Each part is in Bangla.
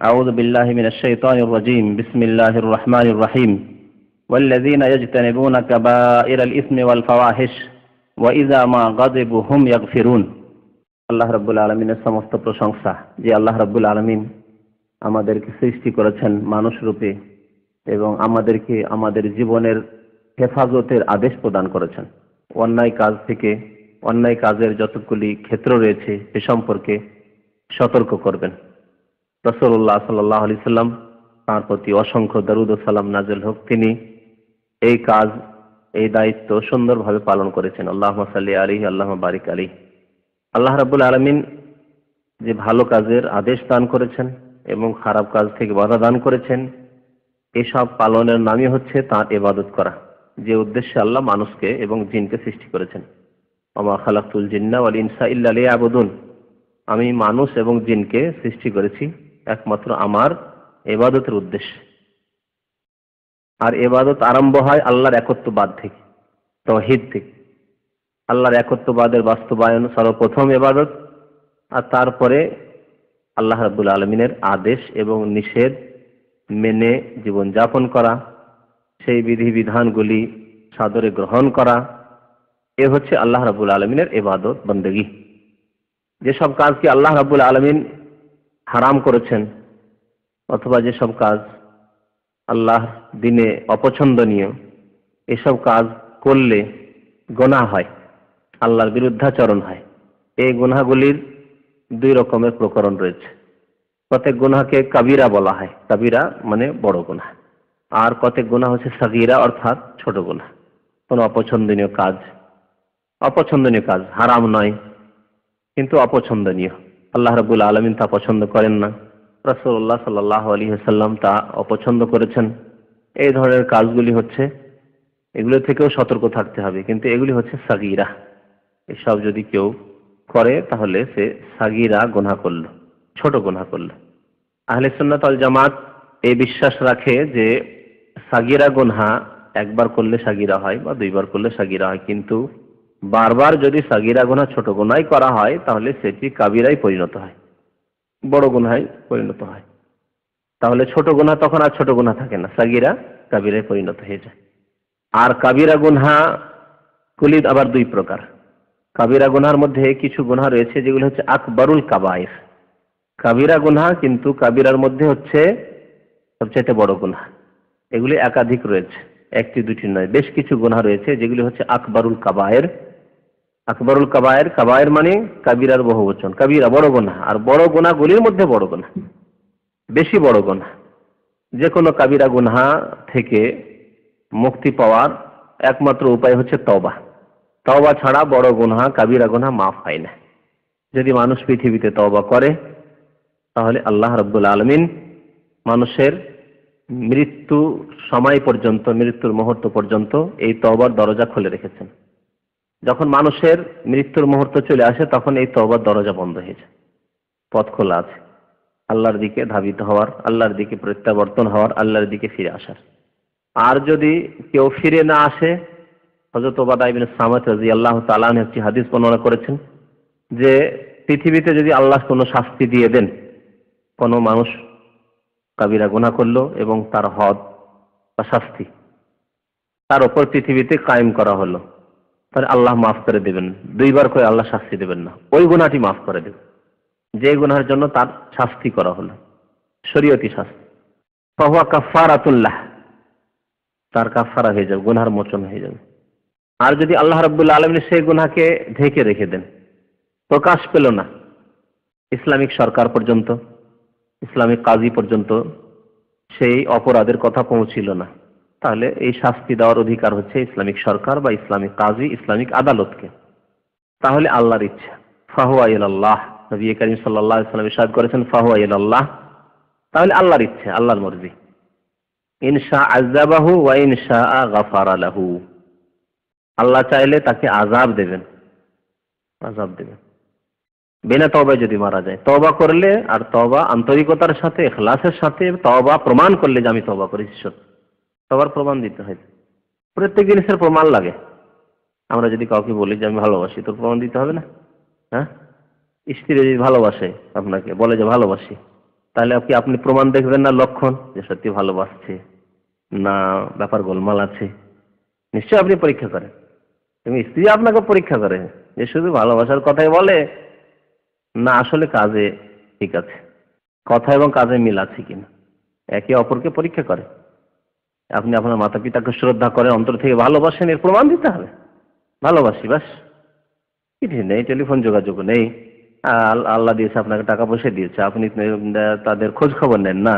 أعوذ بالله من الشيطان الرجيم. بسم الله الرحمن الرحيم. والذين يجتنبون كبائر الإثم والفواحش وإذا ما غضبوا هم يغفرون. আল্লাহ রাব্বুল আলামিনের সমস্ত প্রশংসা, যে আল্লাহ রাব্বুল আলামিন আমাদেরকে সৃষ্টি করেছেন মানুষ রূপে এবং আমাদেরকে আমাদের জীবনের হেফাজতের আদেশ প্রদান করেছেন। অন্যায় কাজ থেকে, অন্যায় কাজের যতগুলি ক্ষেত্র রয়েছে সে সম্পর্কে সতর্ক করবেন। রাসূলুল্লাহ সাল্লাল্লাহু আলাইহি সাল্লাম, তার প্রতি অসংখ্য দরুদ ও সালাম নাযিল হোক, তিনি এই কাজ, এই দায়িত্ব সুন্দরভাবে পালন করেছেন। আল্লাহুম্মা সাল্লি আলাইহি, আল্লাহুম্মা বারিক আলাইহি। আল্লাহ রাব্বুল আলামিন যে ভালো কাজের আদেশ দান করেছেন এবং খারাপ কাজ থেকে বাধা দান করেছেন, এসব পালনের নামই হচ্ছে তাঁর ইবাদত করা, যে উদ্দেশ্যে আল্লাহ মানুষকে এবং জিনকে সৃষ্টি করেছেন। ওয়া মা খালাকতুল জিন্না ওয়াল ইনসা ইল্লা লিয়াবুদুন। আমি মানুষ এবং জিনকে সৃষ্টি করেছি একমাত্র আমার ইবাদতের উদ্দেশ্যে। আর ইবাদত আরম্ভ হয় আল্লাহর একত্ববাদ থেকে, তাওহীদ থেকে। আল্লাহর একত্ববাদের বাস্তবায়ন সর্বপ্রথম ইবাদত, আর তারপরে আল্লাহ রাব্বুল আলামিনের আদেশ এবং নিষেধ মেনে জীবন যাপন করা, সেই বিধিবিধানগুলি সাদরে গ্রহণ করা, এ হচ্ছে আল্লাহ রাব্বুল আলামিনের ইবাদত বন্দেগী। যেসব কাজকে আল্লাহ রাব্বুল আলামিন হারাম করেছেন অথবা যেসব কাজ আল্লাহ দিনে অপছন্দনীয়, এসব কাজ করলে গুনাহ হয়, আল্লাহর বিরুদ্ধাচরণ হয়। এই গুনাহগুলির দুই রকমের প্রকরণ রয়েছে। প্রত্যেক গুনাহকে কাবিরা বলা হয়, কাবিরা মানে বড় গুনাহ, আর প্রত্যেক গুনাহ হচ্ছে সাগীরা অর্থাৎ ছোট গুনাহ। কোনো অপছন্দনীয় কাজ, অপছন্দনীয় কাজ হারাম নয় কিন্তু অপছন্দনীয়, আল্লাহ রাব্বুল আলামিন তা পছন্দ করেন না, রাসূলুল্লাহ সাল্লাল্লাহু আলাইহি ওয়াসাল্লাম তা অপছন্দ করেছেন। এই ধরনের কাজগুলি হচ্ছে, এগুলো থেকেও সতর্ক থাকতে হবে, কিন্তু এগুলি হচ্ছে সাগীরা। এসব যদি কেউ করে তাহলে সে সাগীরা গুনাহ করল, ছোট গুনাহ করল। আহলে সুন্নাত ওয়াল জামাত এই বিশ্বাস রাখে যে সাগীরা গুনাহ একবার করলে সাগীরা হয় বা দুইবার করলে সাগীরা হয়, কিন্তু বারবার যদি সাগীরা গুনাহ ছোট গুনাহই করা হয় তাহলে সেটি কাবিরায় পরিণত হয়, বড় গুনাহে পরিণত হয়। তাহলে ছোট গুনাহ তখন আর ছোট গুনাহ থাকে না, সাগীরা কাবিরায় পরিণত হয়ে যায়। আর কাবিরা গুনাহ গুলি আবার দুই প্রকার। কাবিরা গুনাহর মধ্যে কিছু গুনাহ রয়েছে যেগুলো হচ্ছে আকবরুল কাবায়ের, কাবিরা গুনাহ কিন্তু কাবিরার মধ্যে হচ্ছে সবচেয়ে বড় গুনাহ। এগুলি একাধিক রয়েছে, একটি দুটি নয়, বেশ কিছু গুনাহ রয়েছে যেগুলি হচ্ছে আকবরুল কাবায়ের। আকবরুল কাবায়ের, কাবায়ের মানে কাবিরার বহুবচন, কাবিরা বড় গুনাহ, আর বড় গুনাহগুলির মধ্যে বড় গুনাহ, বেশি বড় গুনাহ। যে কোনো কাবিরা গুনাহ থেকে মুক্তি পাওয়ার একমাত্র উপায় হচ্ছে তওবা। তওবা ছাড়া বড় গুনাহ, কাবিরা গুনাহ মাফ হয় না। যদি মানুষ পৃথিবীতে তওবা করে তাহলে আল্লাহ রাব্বুল আলামিন মানুষের মৃত্যু সময় পর্যন্ত, মৃত্যুর মুহূর্ত পর্যন্ত এই তওবার দরজা খুলে রেখেছেন। যখন মানুষের মৃত্যুর মুহূর্ত চলে আসে তখন এই তওবার দরজা বন্ধ হয়ে যায়, পথ খোলা আছে আল্লাহর দিকে ধাবিত হওয়ার, আল্লাহর দিকে প্রত্যাবর্তন হওয়ার, আল্লাহর দিকে ফিরে আসার। আর যদি কেউ ফিরে না আসে, হযরত উবাদা ইবনে সামাত রাদিয়াল্লাহু তাআলা আনহু একটি হাদিস বর্ণনা করেছেন যে পৃথিবীতে যদি আল্লাহ কোনো শাস্তি দিয়ে দেন, কোনো মানুষ কাবিরা গুনাহ করলো এবং তার হদ বা শাস্তি তার উপর পৃথিবীতে কায়েম করা হলো, তাহলে আল্লাহ মাফ করে দেবেন। দুইবার করে আল্লাহ শাস্তি দেবেন না, ওই গুনাহটি মাফ করে দেবেন যে গুনাহের জন্য তার শাস্তি করা হলো, শরীয়তি শাস্তি। ফাহুয়া কাফারাতুল লাহ, তার কাফারা হয়ে যাবে, গুনাহর মোচন হয়ে যাবে। আর যদি আল্লাহ রাব্বুল আলামিন সেই গুনাহকে ঢেকে রেখে দেন, প্রকাশ পেল না, ইসলামিক সরকার পর্যন্ত, ইসলামিক কাজী পর্যন্ত সেই অপরাধের কথা পৌঁছিল না, তাহলে এই শাস্তি দেওয়ার অধিকার হচ্ছে ইসলামিক সরকার বা ইসলামিক কাজী, ইসলামিক আদালতকে। তাহলে আল্লাহর ইচ্ছা, ফাহুয়া ইলাল্লাহ, নবী করিম সাল্লাল্লাহু আলাইহি ওয়াসাল্লাম ইরশাদ করেছেন ফাহুয়া ইলাল্লাহ, তাহলে আল্লাহর ইচ্ছা, আল্লাহর মর্জি। ইনশা আযাবাহু ওয়া ইনশা গাফারা লাহু, আল্লাহ চাইলে তাকে আযাব দেবেন, আযাব দেবেন বিনা তওবায় যদি মারা যায়। তওবা করলে, আর তওবা আন্তরিকতার সাথে, ইখলাসের সাথে তওবা প্রমাণ করলে যে আমি তওবা করেছি সত্যি, তওবার প্রমাণ দিতে হয়। প্রত্যেক জিনিসের প্রমাণ লাগে। আমরা যদি কাউকে বলি যে আমি ভালোবাসি, তোর প্রমাণ দিতে হবে না? হ্যাঁ, স্ত্রী যদি ভালোবাসে আপনাকে, বলে যে ভালোবাসি, তাহলে আপনি প্রমাণ দেখবেন না, লক্ষণ যে সত্যি ভালোবাসছে না ব্যাপার গোলমাল আছে? নিশ্চয় আপনি পরীক্ষা করেন, এবং স্ত্রী আপনাকে পরীক্ষা করে যে শুধু ভালোবাসার কথাই বলে না আসলে কাজে ঠিক আছে, কথা এবং কাজে মিল আছে কিনা, একে অপরকে পরীক্ষা করে। আপনি আপনার মাতা পিতাকে শ্রদ্ধা করেন, অন্তর থেকে ভালোবাসেন, এর প্রমাণ দিতে হবে। ভালোবাসি বাস, চিঠি নেই, টেলিফোন যোগাযোগ নেই, আল্লাহ দিয়েছে আপনাকে, টাকা পয়সা দিয়েছে, আপনি তাদের খোঁজ খবর নেন না,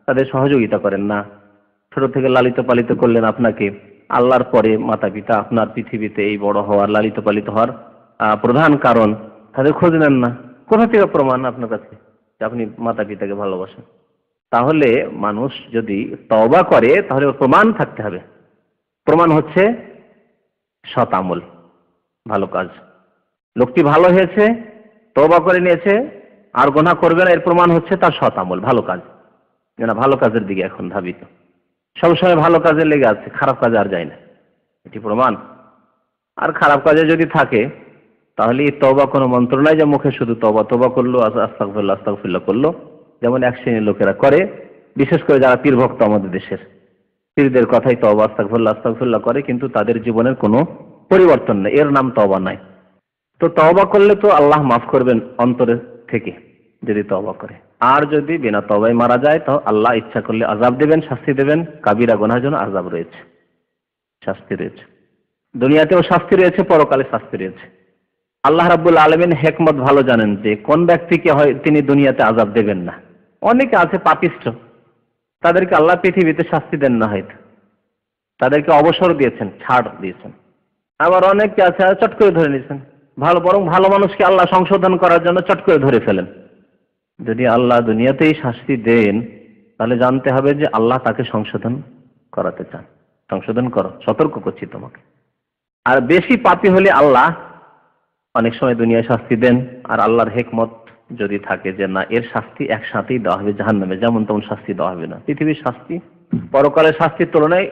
তাদের সহযোগিতা করেন না, ছোট থেকে লালিত পালিত করলেন আপনাকে, আল্লাহর পরে মাতা পিতা আপনার পৃথিবীতে এই বড় হওয়ার, লালিত পালিত হওয়ার প্রধান কারণ, তাদের খোঁজ নেন না। কোথা থেকে প্রমাণ আপনার কাছে যে আপনি মাতা পিতাকে ভালোবাসেন? তাহলে মানুষ যদি তওবা করে তাহলে ওর প্রমাণ থাকতে হবে। প্রমাণ হচ্ছে সৎ আমল, ভালো কাজ। লোকটি ভালো হয়েছে, তওবা করে নিয়েছে, আর গুনাহ করবে না, এর প্রমাণ হচ্ছে তার সৎ আমল, ভালো কাজ, যেন ভালো কাজের দিকে এখন ধাবিত, সবসময় ভালো কাজে লেগে আছে, খারাপ কাজে আর যায় না, এটি প্রমাণ। আর খারাপ কাজে যদি থাকে তাহলে এই তওবা কোনো মন্ত্র নয় যে মুখে শুধু তওবা তওবা করলো, আস্তাগফিরুল্লাহ আস্তাগফিরুল্লাহ করলো, যেমন এক শ্রেণীর লোকেরা করে, বিশেষ করে যারা পীর ভক্ত আমাদের দেশের, পীরদের কথাই তওবা আস্তাগফিরুল্লাহ আস্তাগফিরুল্লাহ করে, কিন্তু তাদের জীবনের কোনো পরিবর্তন নেই, এর নাম তওবা নাই। তো তওবা করলে তো আল্লাহ মাফ করবেন অন্তরে থেকে যদি তওবা করে, আর যদি বিনা তওবায় মারা যায় তো আল্লাহ ইচ্ছা করলে আযাব দেবেন, শাস্তি দেবেন। কাবিরা গুনাহের জন্য আযাব রয়েছে, শাস্তি রয়েছে, দুনিয়াতেও শাস্তি রয়েছে, পরকালে শাস্তি রয়েছে। আল্লাহ রাব্বুল আলামিন হিকমত ভালো জানেন যে কোন ব্যক্তিকে হয় তিনি দুনিয়াতে আযাব দেবেন না। অনেকে আছে পাপিষ্ঠ, তাদেরকে আল্লাহ পৃথিবীতে শাস্তি দেন না, হয়তো তাদেরকে অবসর দিয়েছেন, ছাড় দিয়েছেন। আবার অনেকে আছে চট করে ধরে নিয়েছেন, বরং ভালো মানুষকে আল্লাহ সংশোধন করার জন্য চট করে ধরে ফেলেন। যদি আল্লাহ দুনিয়াতেই শাস্তি দেন তাহলে জানতে হবে যে আল্লাহ তাকে সংশোধন করাতে চান। সংশোধন করো, সতর্ক করছি তোমাকে। আর বেশি পাপী হলে আল্লাহ অনেক সময় দুনিয়ায় শাস্তি দেন, আর আল্লাহর হিকমত যদি থাকে যে না এর শাস্তি একসাথেই দেওয়া হবে জাহান্নামে, যেমন তেমন শাস্তি দেওয়া হবে না, পৃথিবীর শাস্তি পরকালের শাস্তির তুলনায়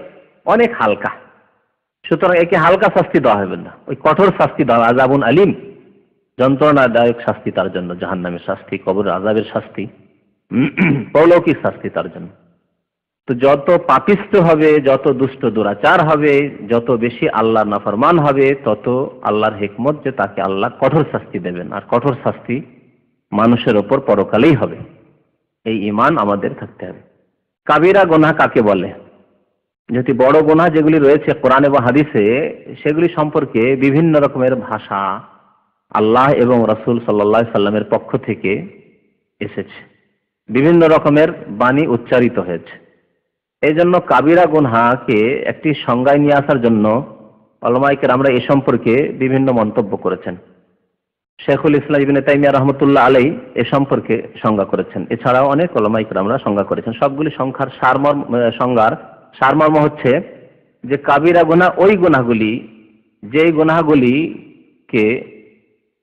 অনেক হালকা, সুতরাং একে হালকা শাস্তি দেওয়া হবে না, ওই কঠোর শাস্তি দেওয়া, আযাবুন আলিম, যন্ত্রণাদায়ক শাস্তি তার জন্য, জাহান্নামের শাস্তি, কবরের আযাবের শাস্তি, পরলৌকিক শাস্তি তার জন্য। তো যত পাপিষ্ঠ হবে, যত দুষ্ট দুরাচার হবে, যত বেশি আল্লাহর নাফরমান হবে, তত আল্লাহর হিকমত যে তাকে আল্লাহ কঠোর শাস্তি দেবেন, আর কঠোর শাস্তি মানুষের ওপর পরকালেই হবে। এই ঈমান আমাদের থাকতে হবে। কাবিরা গুনাহ কাকে বলে? যদি বড় গুনাহ যেগুলি রয়েছে কোরআন এবং হাদিসে, সেগুলি সম্পর্কে বিভিন্ন রকমের ভাষা আল্লাহ এবং রাসূল সাল্লাল্লাহু আলাইহি সাল্লামের পক্ষ থেকে এসেছে, বিভিন্ন রকমের বাণী উচ্চারিত হয়েছে। এই জন্য কাবিরা গুনহাকে একটি সংজ্ঞায় নিয়ে আসার জন্য উলামায়ে কেরামরা এ সম্পর্কে বিভিন্ন মন্তব্য করেছেন। শেখুল ইসলাম ইবনে তাইমিয়া রাহমাতুল্লাহ আলাইহি এ সম্পর্কে সংজ্ঞা করেছেন, এছাড়াও অনেক উলামায়ে কেরামরা সংজ্ঞা করেছেন। সবগুলি সংখ্যার সংজ্ঞার সারমর্ম হচ্ছে যে কাবিরা গুনাহ ওই গুনাহগুলি, যেই গুনাহগুলিকে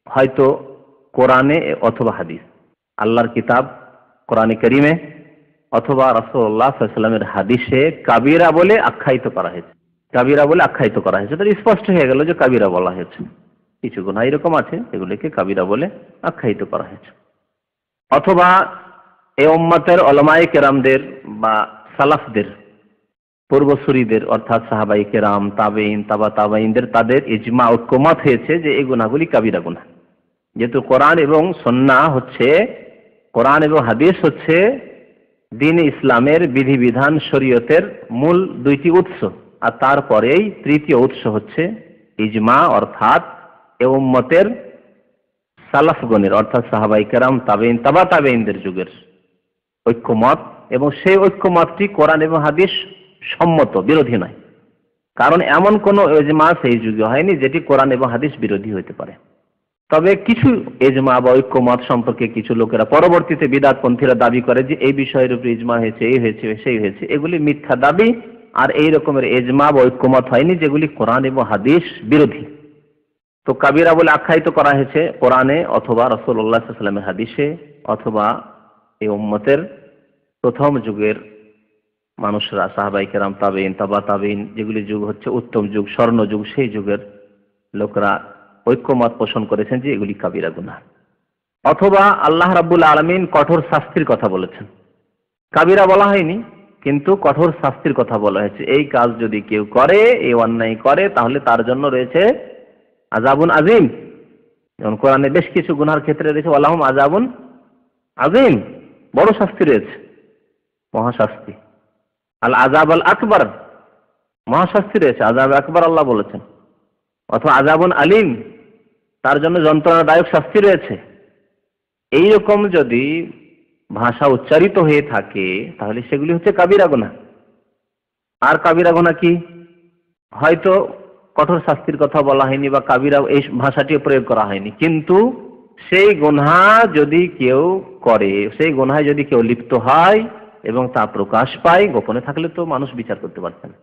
হয়তো কোরআনে অথবা হাদিস, আল্লাহর কিতাব কোরআনে কারীমে অথবা রাসূলুল্লাহ সাল্লাল্লাহু আলাইহি ওয়াসাল্লামের হাদিসে কাবিরা বলে আখ্যায়িত করা হয়েছে, কাবিরা বলে আখ্যায়িত করা হয়েছে। তাহলে স্পষ্ট হয়ে গেল যে কাবিরা বলা হয়েছে। কিছু গুনাহ এরকম আছে এগুলিকে কাবিরা বলে আখ্যায়িত করা হয়েছে। অথবা এই উম্মতের উলামায়ে কেরামদের বা সালাফদের, পূর্বসূরীদের অর্থাৎ সাহাবায়ে কেরাম, তাবেঈন, তাবা তাবেঈনদের, তাদের ইজমা ঐক্যমত হয়েছে যে এই গুনাহগুলি কাবিরা গুনাহ। যেহেতু কোরআন এবং সুন্নাহ হচ্ছে, কোরআন এবং হাদিস হচ্ছে দ্বীন ইসলামের বিধিবিধান, শরীয়তের মূল দুইটি উৎস, আর তারপরেই তৃতীয় উৎস হচ্ছে ইজমা, অর্থাৎ এ উম্মতের সালাফগণের অর্থাৎ সাহাবায়ে কেরাম, তাবেঈন, তাবা তাবেঈনদের যুগের ঐক্যমত, এবং সেই ঐক্যমতটি কোরআন এবং হাদিস সম্মত, বিরোধী নয়। কারণ এমন কোন ইজমা সেই যুগে হয়নি যেটি কোরআন এবং হাদিস বিরোধী হতে পারে। তবে কিছু ইজমা বা ঐক্যমত সম্পর্কে কিছু লোকেরা পরবর্তীতে বিদআতপন্থীরা দাবি করে যে এই বিষয়ের উপর ইজমা হয়েছে, এই হয়েছে, সেই হয়েছে, এগুলি মিথ্যা দাবি। আর এই রকমের ইজমা বা ঐক্যমত হয়নি যেগুলি কোরআন এবং হাদিস বিরোধী। তো কাবিরা বলে আখ্যায়িত করা হয়েছে কোরআনে অথবা রাসূলুল্লাহ সাল্লাল্লাহু আলাইহি ওয়াসাল্লামের হাদিসে, অথবা এই উম্মতের প্রথম যুগের মানুষরা, সাহাবায়ে কেরাম, তাবেঈন, তাবা তাবেঈন, যেগুলি যুগ হচ্ছে উত্তম যুগ, স্বর্ণ যুগ, সেই যুগের লোকরা ঐক্যমত পোষণ করেছেন যে এগুলি কাবিরা গুনাহ। অথবা আল্লাহ রাব্বুল আলামিন কঠোর শাস্তির কথা বলেছেন। কাবিরা বলা হয়নি, কিন্তু কঠোর শাস্তির কথা বলা হয়েছে। এই কাজ যদি কেউ করে, এই অন্যায় করে, তাহলে তার জন্য রয়েছে আযাবুন আযীম। যেমন কোরআনে বেশ কিছু গুনার ক্ষেত্রে রয়েছে ওয়ালাহুম আযাবুন আযীম, বড় শাস্তি রয়েছে, মহাশাস্তি। আল আযাব আল আকবার, মহাশাস্তি রয়েছে, আযাব আকবার আল্লাহ বলেছেন। অথবা আযাবুন আলীম, তার জন্য যন্ত্রণাদায়ক শাস্তি রয়েছে। এইরকম যদি ভাষা উচ্চারিত হয়ে থাকে তাহলে সেগুলি হচ্ছে কাবিরা গুনাহ। আর কাবিরা গুনাহ কি? হয়তো কঠোর শাস্তির কথা বলা হয়নি বা কাবিরা এই ভাষাটিও প্রয়োগ করা হয়নি, কিন্তু সেই গুনাহ যদি কেউ করে, সেই গুনাহে যদি কেউ লিপ্ত হয় এবং তা প্রকাশ পায়, গোপনে থাকলে তো মানুষ বিচার করতে পারছে না,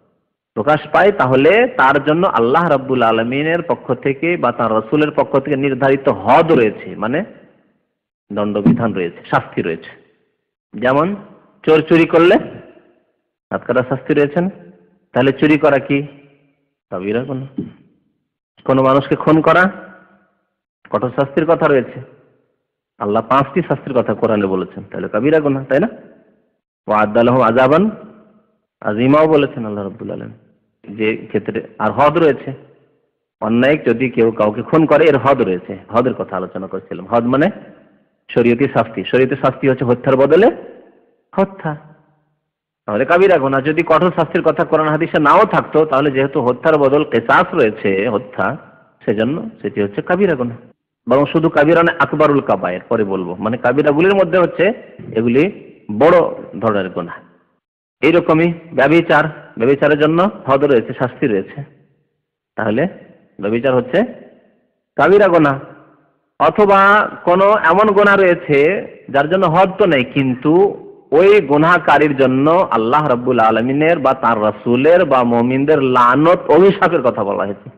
প্রকাশ পায়, তাহলে তার জন্য আল্লাহ রাব্বুল আলামিনের পক্ষ থেকে বা তার রাসূলের পক্ষ থেকে নির্ধারিত হদ রয়েছে, মানে দণ্ডবিধান রয়েছে, শাস্তি রয়েছে। যেমন চোর চুরি করলে হাতকাটা শাস্তি রয়েছে না? তাহলে চুরি করা কি? কাবিরা গুনাহ। কোন মানুষকে খুন করা, কঠোর শাস্তির কথা রয়েছে। আল্লাহ 5টি শাস্তির কথা কোরআনে বলেছেন, তাহলে কাবিরা গুনাহ, তাই না? ওয়া'আদ্দা লাহুম আযাবান আযীমাও বলেছেন আল্লাহ রাব্বুল আলামিন। যে ক্ষেত্রে আর হদ রয়েছে, অন্যায় যদি কেউ কাউকে খুন করে এর হদ রয়েছে, হদের কথা আলোচনা করেছিলাম। হদ মানে শরীয়তি শাস্তি। শরীয়তি শাস্তি হচ্ছে হত্যার বদলে হত্যা, তাহলে কাবিরা গুনাহ। যদি কঠোর শাস্তির কথা কোরআন হাদিসে নাও থাকতো, তাহলে যেহেতু হত্যার বদল কিসাস রয়েছে, হত্যা, সেজন্য সেটি হচ্ছে কাবিরা গুনাহ। বরং শুধু কাবিরা না, আকবারুল কাবায়ের পরে বলবো, মানে কাবিরাগুলির মধ্যে হচ্ছে এগুলি বড় ধরনের গুনাহ। এইরকমই ব্যভিচার, ব্যভিচারের জন্য হদ রয়েছে, শাস্তি রয়েছে, তাহলে ব্যভিচার হচ্ছে কাবিরা গুনাহ। অথবা কোন এমন গুনাহ রয়েছে যার জন্য হদ তো নেই, কিন্তু ওই গুনাহকারীর জন্য আল্লাহ রাব্বুল আলামিনের বা তার রাসূলের বা মুমিনদের লানত, অভিশাপের কথা বলা হয়েছে।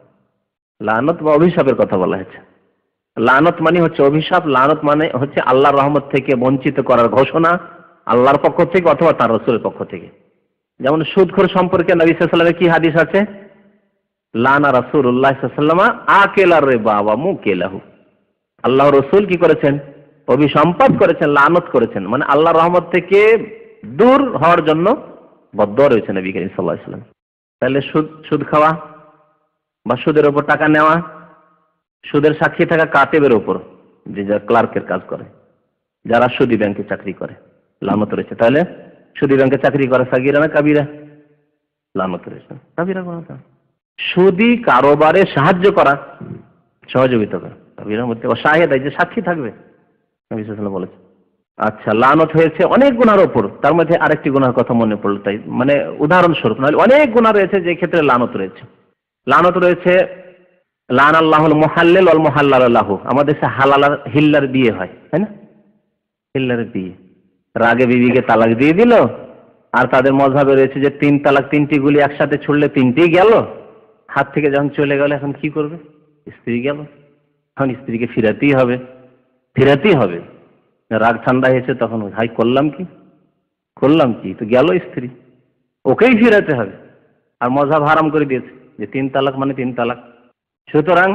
লানত বা অভিশাপের কথা বলা হয়েছে। লানত মানে হচ্ছে অভিশাপ, লানত মানে হচ্ছে আল্লাহর রহমত থেকে বঞ্চিত করার ঘোষণা, আল্লাহর পক্ষ থেকে অথবা তার রাসূলের পক্ষ থেকে। যেমন সুদখোর সম্পর্কে নবী সাল্লাল্লাহু আলাইহি ওয়াসাল্লামের কি হাদিস আছে? লানা রাসূলুল্লাহ সাল্লাল্লাহু আলাইহি ওয়াসাল্লাম আকিলার রিবা ওয়া মুকিলাহু। আল্লাহ রাসূল কি করেছেন? অভিসম্পাদ করেছেন, লানত করেছেন, মানে আল্লাহর রহমত থেকে দূর হওয়ার জন্য বদ্দুয়া রয়েছে নবী করিম সাল্লাল্লাহু আলাইহি ওয়াসাল্লাম। তাহলে সুদ খাওয়া বা সুদের উপর টাকা নেওয়া, সুদের সাক্ষী থাকা কাতেবের উপর, যে যারা ক্লার্কের কাজ করে, যারা সুদী ব্যাংকে চাকরি করে, লানত রয়েছে। তাহলে সুদী ব্যাংকে চাকরি করে সাগীরা না কাবিরা? লানত রয়েছে, কাবিরা গুনাহ। সুদী কারবারে সাহায্য করা, সহযোগিতা করা, কাবিরার মধ্যে। শাহেদ, যে সাক্ষী থাকবে, নবী সাল্লাল্লাহু আলাইহি ওয়াসাল্লাম বলেছেন। আচ্ছা, লানত হয়েছে অনেক গুনার উপর, তার মধ্যে আরেকটি গুনার কথা মনে পড়ল, তাই মানে উদাহরণস্বরূপ, নাহলে অনেক গুনাহ রয়েছে যে ক্ষেত্রে লানত রয়েছে। লানত রয়েছে লান আল্লাহুল মুহাল্লিল ওয়াল মুহাল্লাল লাহু। আমাদের দেশে হালাল আর হিল্লার বিয়ে হয়, তাই না? হিল্লার বিয়ে, রাগে বিবিকে তালাক দিয়ে দিল, আর তাদের মযহাবে রয়েছে যে 3 তালাক, 3টি গুলি একসাথে ছুড়লে 3টিই গেল। হাত থেকে যখন চলে গেল, এখন কি করবে? স্ত্রী গেল, এখন স্ত্রীকে ফিরাতেই হবে, ফিরাতেই হবে। রাগ ঠান্ডা হয়েছে, তখন হাই করলাম কি, করলাম কি, তো গেল স্ত্রী, ওকেই ফিরাতে হবে। আর মযহাব হারাম করে দিয়েছে যে 3 তালাক মানে 3 তালাক। সুতরাং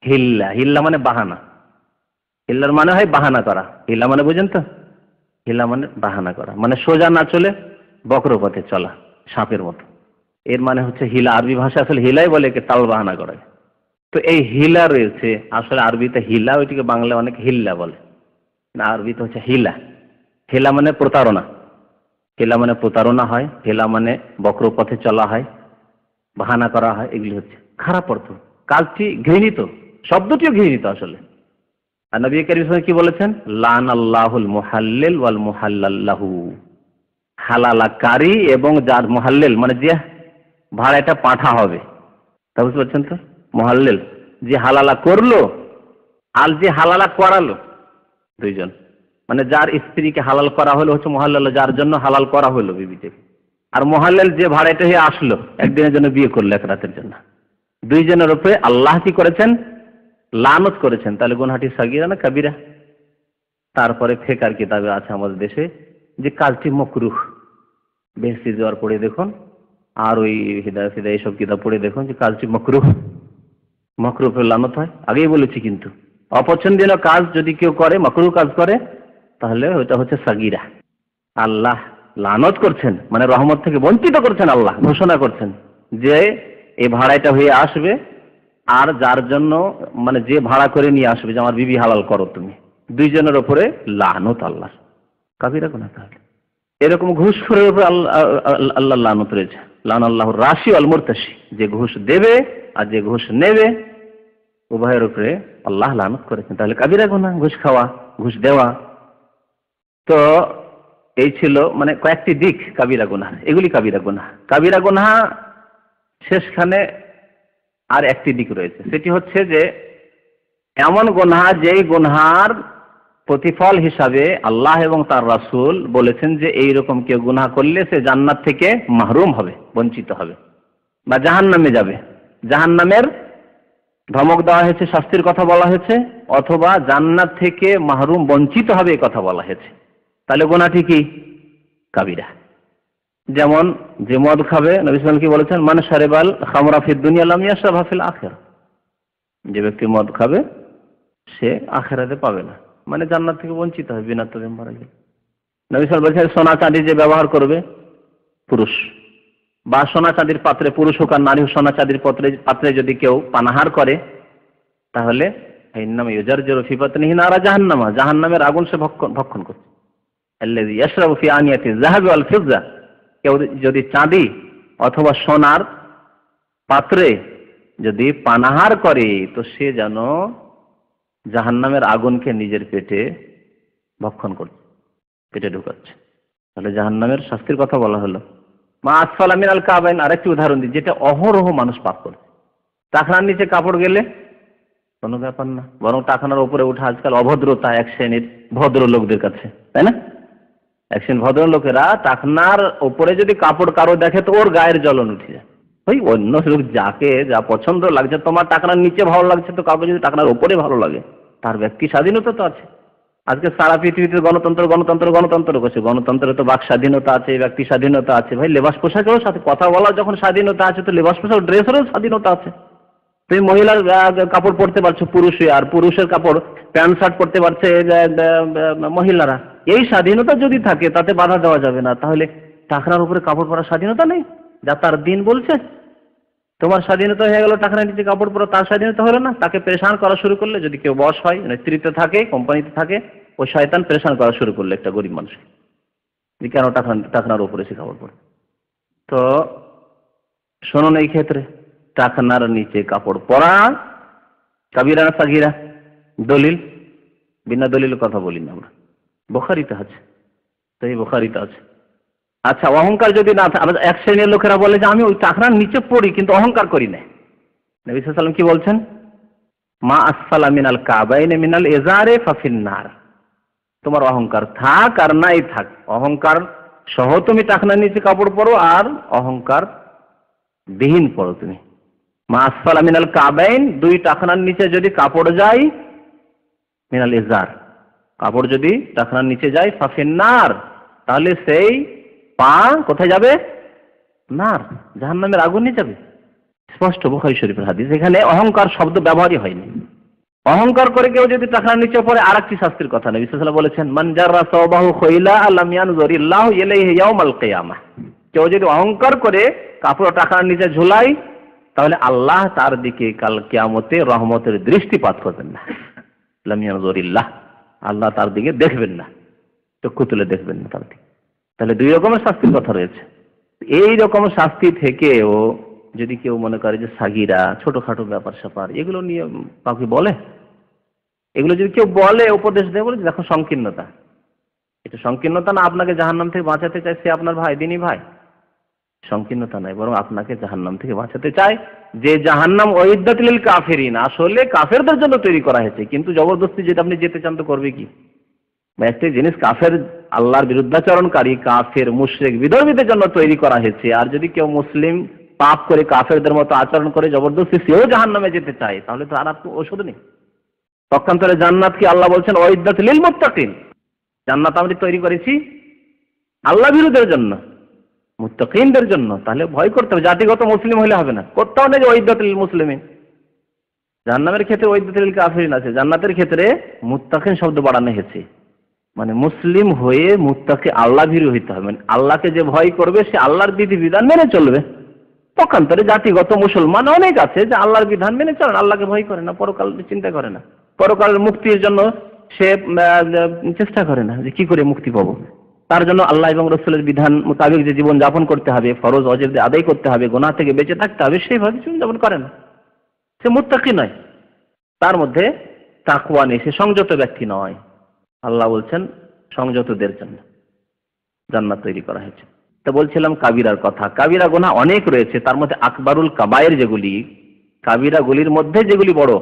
হিল্লা, হিল্লা মানে বাহানা, হিল্লার মানে হয় বাহানা করা। হিল্লা মানে বুঝেন তো? হিল্লা মানে বাহানা করা, মানে সোজা না চলে বক্র পথে চলা, সাপের মতো। এর মানে হচ্ছে হিলা। আরবি ভাষা আসলে হিলাই বলে, তাল বাহানা করে। তো এই হিলা রয়েছে, আসলে আরবিতে হিলা, ওইটিকে বাংলা অনেক হিল্লা বলে না, আরবিতে হচ্ছে হিলা। হিলা মানে প্রতারণা, হিলা মানে প্রতারণা হয়, হিলা মানে বক্র পথে চলা হয়, বাহানা করা হয়, এগুলি হচ্ছে খারাপ অর্থ। কাজটি ঘৃণিত, শব্দটিও ঘৃণিত আসলে। আর নবী কারীম সাল্লাল্লাহু আলাইহি ওয়াসাল্লাম কি বলেছেন? লান আল্লাহুল মুহাল্লিল ওয়াল মুহাল্লাল লাহু। হালালাকারী এবং যার মুহাল্লিল মানে যে ভাড়াটা পাঠা হবে, তা বুঝতে পারছেন তো? মুহাল্লিল যে হালালা করলো আর যে হালালা করালো, দুইজন, মানে যার স্ত্রীকে হালাল করা হলো হচ্ছে মুহাল্লাল, যার জন্য হালাল করা হলো বিবিকে। আর মুহাল্লিল যে ভাড়াটা হয়ে আসলো, একদিনের জন্য বিয়ে করলো, এক রাতের জন্য। দুইজনের উপরে আল্লাহ কি করেছেন? লানত করেছেন। তাহলে গুনাহটি সাগীরা না কাবিরা? তারপরে ফিকহের কিতাবে আছে আমাদের দেশে যে কাজটি মাকরুহ। বেহেশতি যাওয়ার পড়ে দেখুন, আর ওই হিদায়াত এইসব কিতাব পড়ে দেখুন যে কাজটি মাকরুহ, মাকরুহের লানত হয়। আগেই বলেছি কিন্তু অপছন্দনীয় কাজ যদি কেউ করে, মাকরুহ কাজ করে, তাহলে ওইটা হচ্ছে সাগীরা। আল্লাহ লানত করছেন, মানে রহমত থেকে বঞ্চিত করছেন। আল্লাহ ঘোষণা করছেন যে এই ভাড়াটা হয়ে আসবে, আর যার জন্য মানে যে ভাড়া করে নিয়ে আসবে যে আমার বিবি হালাল করো তুমি, দুইজনের উপরে লানত আল্লাহ, কাবিরা গুনাহ। তাহলে এরকম ঘুষখোরের উপরে আল্লাহ লানত রয়েছে। লান আল্লাহর রাশি আল মুরতাশি, যে ঘুষ দেবে আর যে ঘুষ নেবে উভয়ের উপরে আল্লাহ লানত করেছেন। তাহলে কাবিরা গুনাহ ঘুষ খাওয়া, ঘুষ দেওয়া। তো এই ছিল মানে কয়েকটি দিক কাবিরা গুনাহ, এগুলি কাবিরা গুনাহ। কাবিরা গুনাহ শেষখানে আর একটি দিক রয়েছে, সেটি হচ্ছে যে এমন গুনাহ যেই গুনাহর প্রতিফল হিসাবে আল্লাহ এবং তার রাসূল বলেছেন যে এইরকম কেউ গুনাহ করলে সে জান্নাত থেকে মাহরুম হবে, বঞ্চিত হবে বা জাহান্নামে যাবে। জাহান্নামের ধমক দেওয়া হয়েছে, শাস্তির কথা বলা হয়েছে, অথবা জান্নাত থেকে মাহরুম বঞ্চিত হবে এই কথা বলা হয়েছে। তাহলে গুনাহটি কি? কাবিরা। যেমন যে মদ খাবে, নবী সাল্লাল্লাহু আলাইহি ওয়াসাল্লাম কি বলেছেন? মান শারিবাল খামরা ফিদ দুনিয়া লাম ইয়াশরাবহা ফিল আখিরাহ। যে ব্যক্তি মদ খাবে সে আখিরাতে পাবে না, মানে জান্নাত থেকে বঞ্চিত হবে বিনা তবে মারা গেলে। নবী সাল্লাল্লাহু আলাইহি ওয়াসাল্লাম বলেছেন সোনা চাঁদি যে ব্যবহার করবে পুরুষ, বা সোনা চাঁদির পাত্রে, পুরুষ হোক আর নারী হোক, সোনা চাঁদির পাত্রে যদি কেউ পানাহার করে তাহলে ইন্নামা ইউজারজিরু ফি বাতনিহি নারা জাহান্নামা, জাহান্নামের আগুন সে ভক্ষণ করছে। আল্লাযী ইয়াশরাবু ফি আনিয়াতি যাহাবি ওয়াল ফিজ্জা, কেউ যদি চাঁদি অথবা সোনার পাত্রে যদি পানাহার করে তো সে যেন জাহান্নামের আগুনকে নিজের পেটে ভক্ষণ করছে, পেটে ঢুকাচ্ছে। তাহলে জাহান্নামের শাস্তির কথা বলা হলো। মা আসফালা মিনাল কাবাইন আরেকটি উদাহরণ দিই, যেটা অহরহ মানুষ পাপ করে। টাকনার নিচে কাপড় গেলে কোনো ব্যাপার না, বরং টাকনার উপরে উঠা আজকাল অভদ্রতা এক শ্রেণীর ভদ্র লোকদের কাছে, তাই না? এক শ্রেণীর ভদ্র লোকেরা টাকনার উপরে যদি কাপড় কারো দেখে তো ওর গায়ের জ্বলন উঠে যায়। ওই অন্য লোক যাকে যা পছন্দ লাগছে, তোমার টাকনার নিচে ভালো লাগছে তো কাউকে যদি টাকনার উপরে ভালো লাগে, তার ব্যক্তি স্বাধীনতা তো আছে। আজকে সারা পৃথিবীতে গণতন্ত্র গণতন্ত্র গণতন্ত্র করছে। গণতন্ত্রে তো বাক স্বাধীনতা আছে, ব্যক্তি স্বাধীনতা আছে। ভাই লেবাস পোশাকেরও সাথে কথা বলার যখন স্বাধীনতা আছে, তো লেবাস পোশাক ড্রেসেরও স্বাধীনতা আছে। তুমি মহিলার কাপড় পরতে পারছো পুরুষে, আর পুরুষের কাপড় প্যান্ট শার্ট পরতে পারছে মহিলারা। এই স্বাধীনতা যদি থাকে তাতে বাধা দেওয়া যাবে না। তাহলে টাকরার উপরে কাপড় পরার স্বাধীনতা নেই, যা তার দিন বলছে? তোমার স্বাধীনতা হয়ে গেল টাকরার নিচে কাপড় পরা, তার স্বাধীনতা হলো না? তাকে পেরেশান করা শুরু করলে, যদি কেউ বস হয়, নেতৃত্বে থাকে, কোম্পানিতে থাকে, ওই শয়তান পেরেশান করা শুরু করলে একটা গরিব মানুষকে, যে কেন টাকনার উপরে সে কাপড় পরে। তো শুনুন, এই ক্ষেত্রে টাকনার নিচে কাপড় পরা কাবিরা না সাগীরা? দলিল, বিনা দলিল কথা বলি না আমরা, বুখারীতে আছে, তাই বুখারীতে আছে। আচ্ছা, অহংকার যদি না থাকে, এক শ্রেণীর লোকেরা বলে যে আমি ওই টাকনার নিচে পড়ি কিন্তু অহংকার করি না। নবী সাল্লাল্লাহু আলাইহি ওয়াসাল্লাম কি বলছেন? মা আসফালা মিনাল কাবাইনি মিনাল ইজারে ফাফিন নার। তোমার অহংকার থাক আর নাই থাক, অহংকার সহ তুমি টাকনার নিচে কাপড় পরো আর অহংকার বিহীন পরো তুমি। মা আসফালা মিনাল কাবাইন, দুই টাকনার নিচে যদি কাপড় যায়, মিনাল ইজার, কাপড় যদি টাকনার নিচে যায়, ফাফিন নার, তাহলে সেই পা কোথায় যাবে? নার, জাহান্নামের আগুনে যাবে। স্পষ্ট বুখারী শরীফের হাদিস, এখানে অহংকার শব্দ ব্যবহারই হয়নি। অহংকার করে কেউ যদি টাকনার নিচে পড়ে, আরেকটি শাস্তির কথা নবী সাল্লাল্লাহু আলাইহি ওয়াসাল্লাম বলেছেন, মান জাররা সাওবাহু খাইলা লাম ইয়ানজুরিল্লাহু ইলাইহি ইয়াউমাল কিয়ামাহ। কেউ যদি অহংকার করে কাপড় টাকনার নিচে ঝুলায়, তাহলে আল্লাহ তার দিকে কাল কিয়ামতে রহমতের দৃষ্টিপাত করবেন না। লাম ইয়ানজুরিল্লাহ, আল্লাহ তার দিকে দেখবেন না, চক্ষু তুলে দেখবেন না তার দিকে। তাহলে দুই রকমের শাস্তির কথা রয়েছে। এই রকম শাস্তি থেকেও যদি কেউ মনে করে যে সাগীরা, ছোটখাটো ব্যাপার স্যাপার, এগুলো নিয়ে কাউকে বলে, এগুলো যদি কেউ বলে, উপদেশ দেয়, বলে দেখো সংকীর্ণতা, এটা সংকীর্ণতা না, আপনাকে জাহান্নাম থেকে বাঁচাতে চায়, সে আপনার ভাই, দিনই ভাই, সংকীর্ণতা নাই, বরং আপনাকে জাহান্নাম থেকে বাঁচাতে চায়। যে জাহান্নাম উইদ্দাত লিল কাফিরিন, আসলে কাফেরদের জন্য তৈরি করা হয়েছে, কিন্তু জবরদস্তি যেটা আপনি যেতে চান তো করবে কি? একটা জিনিস কাফের, আল্লাহর বিরুদ্ধাচরণকারী কাফের, মুশরিক, বিধর্মীদের জন্য তৈরি করা হয়েছে। আর যদি কেউ মুসলিম পাপ করে কাফেরদের মতো আচরণ করে জবরদস্তি সেও জাহান্নামে যেতে চায়, তাহলে তো আর ওষুধ নেই। পক্ষান্তরে জান্নাত কি আল্লাহ বলছেন উইদ্দাত লিল মুত্তাকিন, জান্নাত আমরা তৈরি করেছি আল্লাহ বিরুদ্ধের জন্য, মুত্তাকিনদের জন্য। তাহলে ভয় করতে হবে, জাতিগত মুসলিম হলে হবে না, করতে হবে যে উইদ্দাত লিল মুসলিমিন, জাহান্নামের ক্ষেত্রে ওয়াইদুল কাফিরিন আছে, জান্নাতের ক্ষেত্রে মুত্তাকিন শব্দ বাড়ানো হয়েছে। মানে মুসলিম হয়ে মুত্তাকি আল্লাহ ভীরু হইতে হবে, মানে আল্লাহকে যে ভয় করবে সে আল্লাহর বিধিবিধান মেনে চলবে। পক্ষান্তরে জাতিগত মুসলমান অনেক আছে যে আল্লাহর বিধান মেনে চলে না, আল্লাহকে ভয় করে না, পরকাল চিন্তা করে না, পরকালের মুক্তির জন্য সে চেষ্টা করে না যে কি করে মুক্তি পাবো। তার জন্য আল্লাহ এবং রাসূলের বিধান মোতাবেক যে জীবন যাপন করতে হবে, ফরজ ওয়াজিব আদায় করতে হবে, গুনাহ থেকে বেঁচে থাকতে হবে, সেইভাবে জীবন যাপন করে না, সে মুত্তাকি নয়, তার মধ্যে তাকওয়া নেই, সে সংযত ব্যক্তি নয়। আল্লাহ বলছেন সংযতদের জন্য জান্নাত তৈরি করা হয়েছে। তো বলছিলাম কাবিরার কথা। কাবিরা গুনাহ অনেক রয়েছে, তার মধ্যে আকবারুল কাবায়ের যেগুলি, কাবিরা গুলির মধ্যে যেগুলি বড়,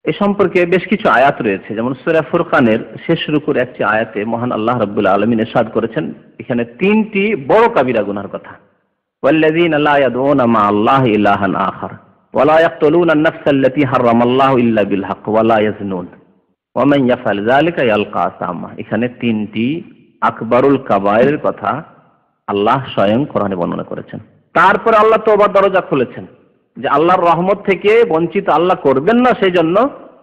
এ সম্পর্কে বেশ কিছু আয়াত রয়েছে। যেমন সূরা ফুরকানের শেষ রুকুর একটি আয়াতে মহান আল্লাহ রাব্বুল আলামিন ইরশাদ করেছেন, এখানে তিনটি বড় কাবিরা গুনাহর কথা। ওয়াল্লাযীনা লা ইয়াদউনা মা আল্লাহি ইলাহান আখার ওয়া লা ইয়াকতুলুনা আন-নাফসা আল্লাতী হারামাল্লাহু ইল্লা বিল হক ওয়া লা ইয়াজনুন ওয়া মান ইয়াফআল যালিকা ইয়ালকা আসামা। এখানে তিনটি আকবারুল কাবায়ের কথা আল্লাহ স্বয়ং কোরআনে বর্ণনা করেছেন। তারপরে আল্লাহ তওবার দরজা খুলেছেন যে আল্লাহর রহমত থেকে বঞ্চিত আল্লাহ করবেন না, সেই জন্য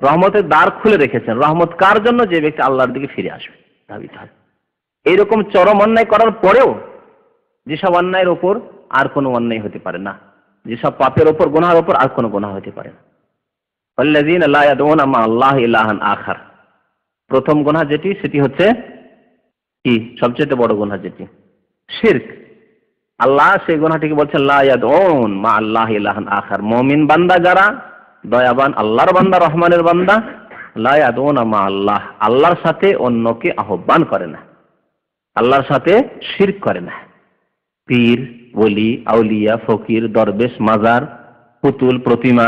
রহমতের দ্বার খুলে রেখেছেন। রহমত কার জন্য? যে ব্যক্তি আল্লাহর দিকে ফিরে আসবে। এইরকম চরম অন্যায় করার পরেও যেসব অন্যায়ের ওপর আর কোনো অন্যায় হতে পারে না, যেসব পাপের ওপর গুনাহের ওপর আর কোনো গুনাহ হতে পারে না। আল্লাযীনা লা ইয়াদউনা মা আল্লাহি ইলাহান আখার, প্রথম গুনাহ যেটি, সেটি হচ্ছে কি? সবচেয়ে বড় গুনাহ যেটি শিরক। আল্লাহ সেই গুনাহটিকে বলছেন লা ইয়াদউন মা আল্লাহি ইলাহান আখার। মুমিন বান্দা যারা, দয়াবান আল্লাহর বান্দা, রহমানের বান্দা, লা ইয়াদউনা মা আল্লাহ, আল্লাহর সাথে অন্যকে আহ্বান করে না, আল্লাহর সাথে শিরক করে না। পীর, ওলি, আউলিয়া, ফকির, দরবেশ, মাজার, পুতুল, প্রতিমা,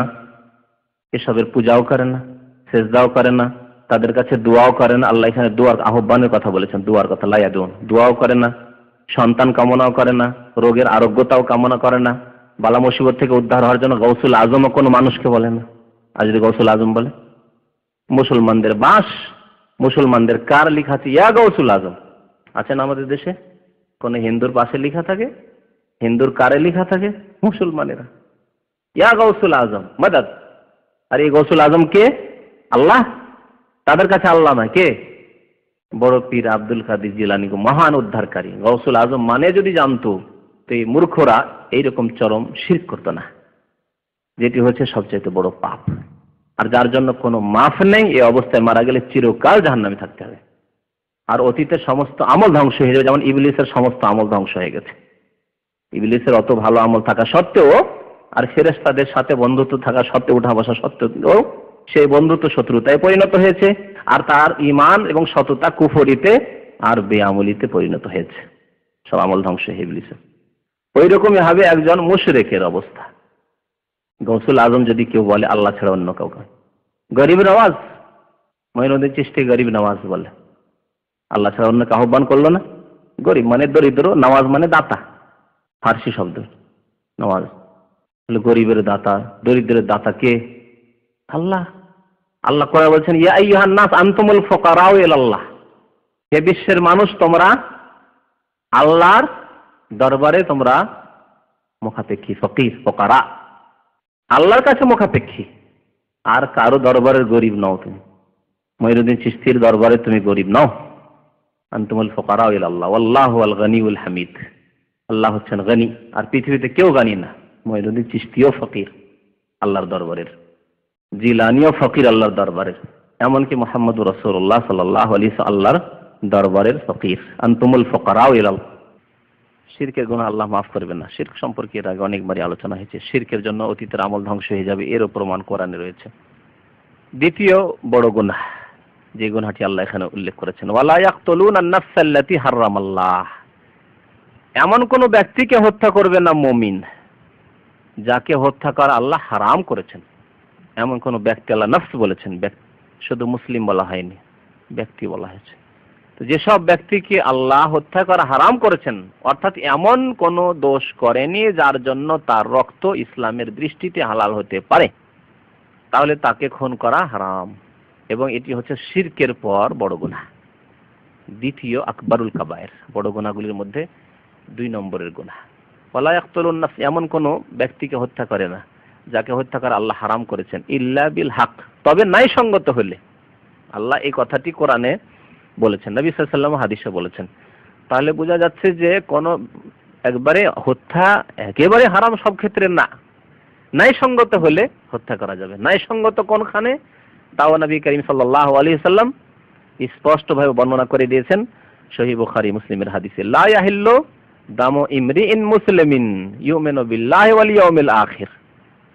এসবের পূজাও করে না, সেজদাও করে না, তাদের কাছে দোয়াও করে না। আল্লাহ এখানে দোয়ার আহ্বানের কথা বলেছেন, দোয়ার কথা, লা ইয়াদউন, দোয়াও করে না, সন্তান কামনাও করে না, রোগের আরোগ্যতাও কামনা করে না, বালা মুসিবত থেকে উদ্ধার হওয়ার জন্য গৌসুল আজমও কোনো মানুষকে বলে না। আর যদি গৌসুল আজম বলে, মুসলমানদের বাস, মুসলমানদের কার লেখা আছে ইয়া গৌসুল আজম? আছেন আমাদের দেশে? কোন হিন্দুর পাশে লেখা থাকে? হিন্দুর কারে লেখা থাকে? মুসলমানেরা ইয়া গৌসুল আজম মাদাদ। আর এই গৌসুল আজম কে? আল্লাহ। তাদের কাছে আল্লাহ নয়, কে? বড় পীর আব্দুল কাদের জিলানী, মহান উদ্ধারকারী। গৌসুল আজম মানে যদি জানতো তো এই মূর্খরা এইরকম চরম শিরক করতো না, যেটি হচ্ছে সবচেয়ে বড় পাপ। আর যার জন্য কোনো মাফ নেই, এই অবস্থায় মারা গেলে চিরকাল জাহান্নামে থাকতে হবে। আর অতীতের সমস্ত আমল ধ্বংস হয়ে যাবে, যেমন ইবলিসের সমস্ত আমল ধ্বংস হয়ে গেছে। ইবলিসের অত ভালো আমল থাকা সত্ত্বেও, আর ফেরেশতাদের সাথে বন্ধুত্ব থাকা সত্ত্বেও, উঠা বসা সত্ত্বেও, সেই বন্ধুত্ব শত্রুতায় পরিণত হয়েছে। আর তার ঈমান এবং সততা কুফরিতে আর বেআমলিতে পরিণত হয়েছে। সব আমল ধ্বংস হয়ে ইবলিসের। ওই রকমই হবে একজন মুশরিকের অবস্থা। গৌসুল আজম যদি কেউ বলে আল্লাহ ছাড়া অন্য কাউকে, গরিব নওয়াজ, মঈনুদ্দিন চিশতি গরিব নওয়াজ বলে, আল্লাহ ছাড়া অন্যকে আহ্বান করলো না। গরিব মানে দরিদ্র, নওয়াজ মানে দাতা, ফার্সি শব্দ নওয়াজ। গরিবের দাতা, দরিদ্রের দাতা কে? আল্লাহ। আল্লাহ কোরআনে বলছেন ইয়া আইয়ুহান নাস আনতুমুল ফুকারাউ ইলাল্লাহ, হে বিশ্বের মানুষ, তোমরা আল্লাহর দরবারে তোমরা মুখাপেক্ষী, ফকির, ফুকারা, আল্লাহর কাছে মুখাপেক্ষী। আর কারো দরবারের গরিব নও তুমি। মঈনুদ্দিন চিশতির দরবারে তুমি গরিব নও। আনতুমুল ফুকারাউ ইলাল্লাহ ওয়াল্লাহু আল গনিউল হামিদ। আল্লাহ হচ্ছেন গনি, আর পৃথিবীতে কেউ গনি না। মঈনুদ্দিন চিশতিও ফকির আল্লাহর দরবারের, জিলানিও ফকির আল্লাহর দরবারের, এমনকি মুহাম্মদুর রাসূলুল্লাহ সাল্লাল্লাহু আলাইহি ওয়াসাল্লাম আল্লাহর দরবারের ফকির। আনতুমুল ফুকারাউ ইলাল্লাহ। শিরকের গুনাহ আল্লাহ মাফ করবেন না। শিরক সম্পর্কে এর আগে অনেকবারই আলোচনা হয়েছে। শিরকের জন্য অতীতের আমল ধ্বংস হয়ে যাবে, এরও প্রমাণ কোরআনে রয়েছে। দ্বিতীয় বড় গুনাহ, যে গুনাহটি আল্লাহ এখানে উল্লেখ করেছেন, ওয়ালা ইয়াকতুলুনা আন-নাফসা আল্লাতী হারামাল্লাহ, এমন কোন ব্যক্তিকে হত্যা করবে না মুমিন যাকে হত্যা করা আল্লাহ হারাম করেছেন। এমন কোন ব্যক্তি, আল্লাহ নফস বলেছেন, শুধু মুসলিম বলা হয়নি, ব্যক্তি বলা হয়েছে। তো যেসব ব্যক্তিকে আল্লাহ হত্যা করা হারাম করেছেন, অর্থাৎ এমন কোন দোষ করেনি যার জন্য তার রক্ত ইসলামের দৃষ্টিতে হালাল হতে পারে, তাহলে তাকে খুন করা হারাম। এবং এটি হচ্ছে শিরকের পর বড় গুনাহ, দ্বিতীয় আকবারুল কাবায়ের, বড় গুনাহগুলির মধ্যে 2 নম্বরের গুনাহ। ওয়ালা ইয়াকতুলুন নাফস, এমন কোন ব্যক্তিকে হত্যা করে না যাকে হত্যা করা আল্লাহ হারাম করেছেন, ইল্লা বিল হক, তবে ন্যায়সঙ্গত হলে। আল্লাহ এই কথাটি কোরআনে বলেছেন, নবী সাল্লাল্লাহু আলাইহি ওয়াসাল্লাম হাদিসে বলেছেন। তাহলে বোঝা যাচ্ছে যে কোন একবারে হত্যা একেবারে হারাম সব ক্ষেত্রে না, ন্যায়সঙ্গত হলে হত্যা করা যাবে। ন্যায়সঙ্গত কোনখানে, তাও নবী করিম সাল্লাল্লাহু আলাইহি ওয়াসাল্লাম স্পষ্টভাবে বর্ণনা করে দিয়েছেন সহিহ বুখারী মুসলিমের হাদিসে, লা ইয়াহিল্লু দামু ইমরিইন মুসলিমিন ইউমিনু বিল্লাহি ওয়াল ইয়াউমিল আখির।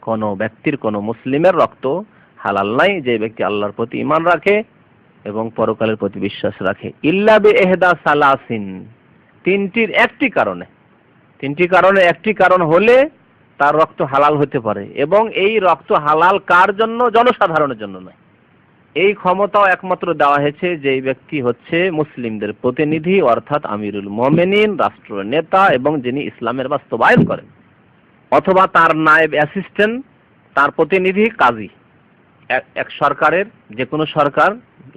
কোন ব্যক্তির, কোন মুসলিমের রক্ত হালাল নাই যে ব্যক্তি আল্লাহর প্রতি ঈমান রাখে এবং পরকালের প্রতি বিশ্বাস রাখে, ইল্লা বিইহদা সালাসিন, তিনটির একটি কারণে। তিনটি কারণে একটি কারণ হলে তার রক্ত হালাল হতে পারে, এবং এই রক্ত হালাল কার জন্য? জনসাধারণের জন্য নয়। এই ক্ষমতাও একমাত্র দেওয়া হয়েছে যেই ব্যক্তি হচ্ছে মুসলিমদের প্রতিনিধি, অর্থাৎ আমিরুল মুমিনিন, রাষ্ট্র নেতা, এবং যিনি ইসলামের বাস্তবায়ন করেন, অথবা তার নায়েব অ্যাসিস্ট্যান্ট, তার প্রতিনিধি কাজী। এক সরকারের, যে কোনো সরকার,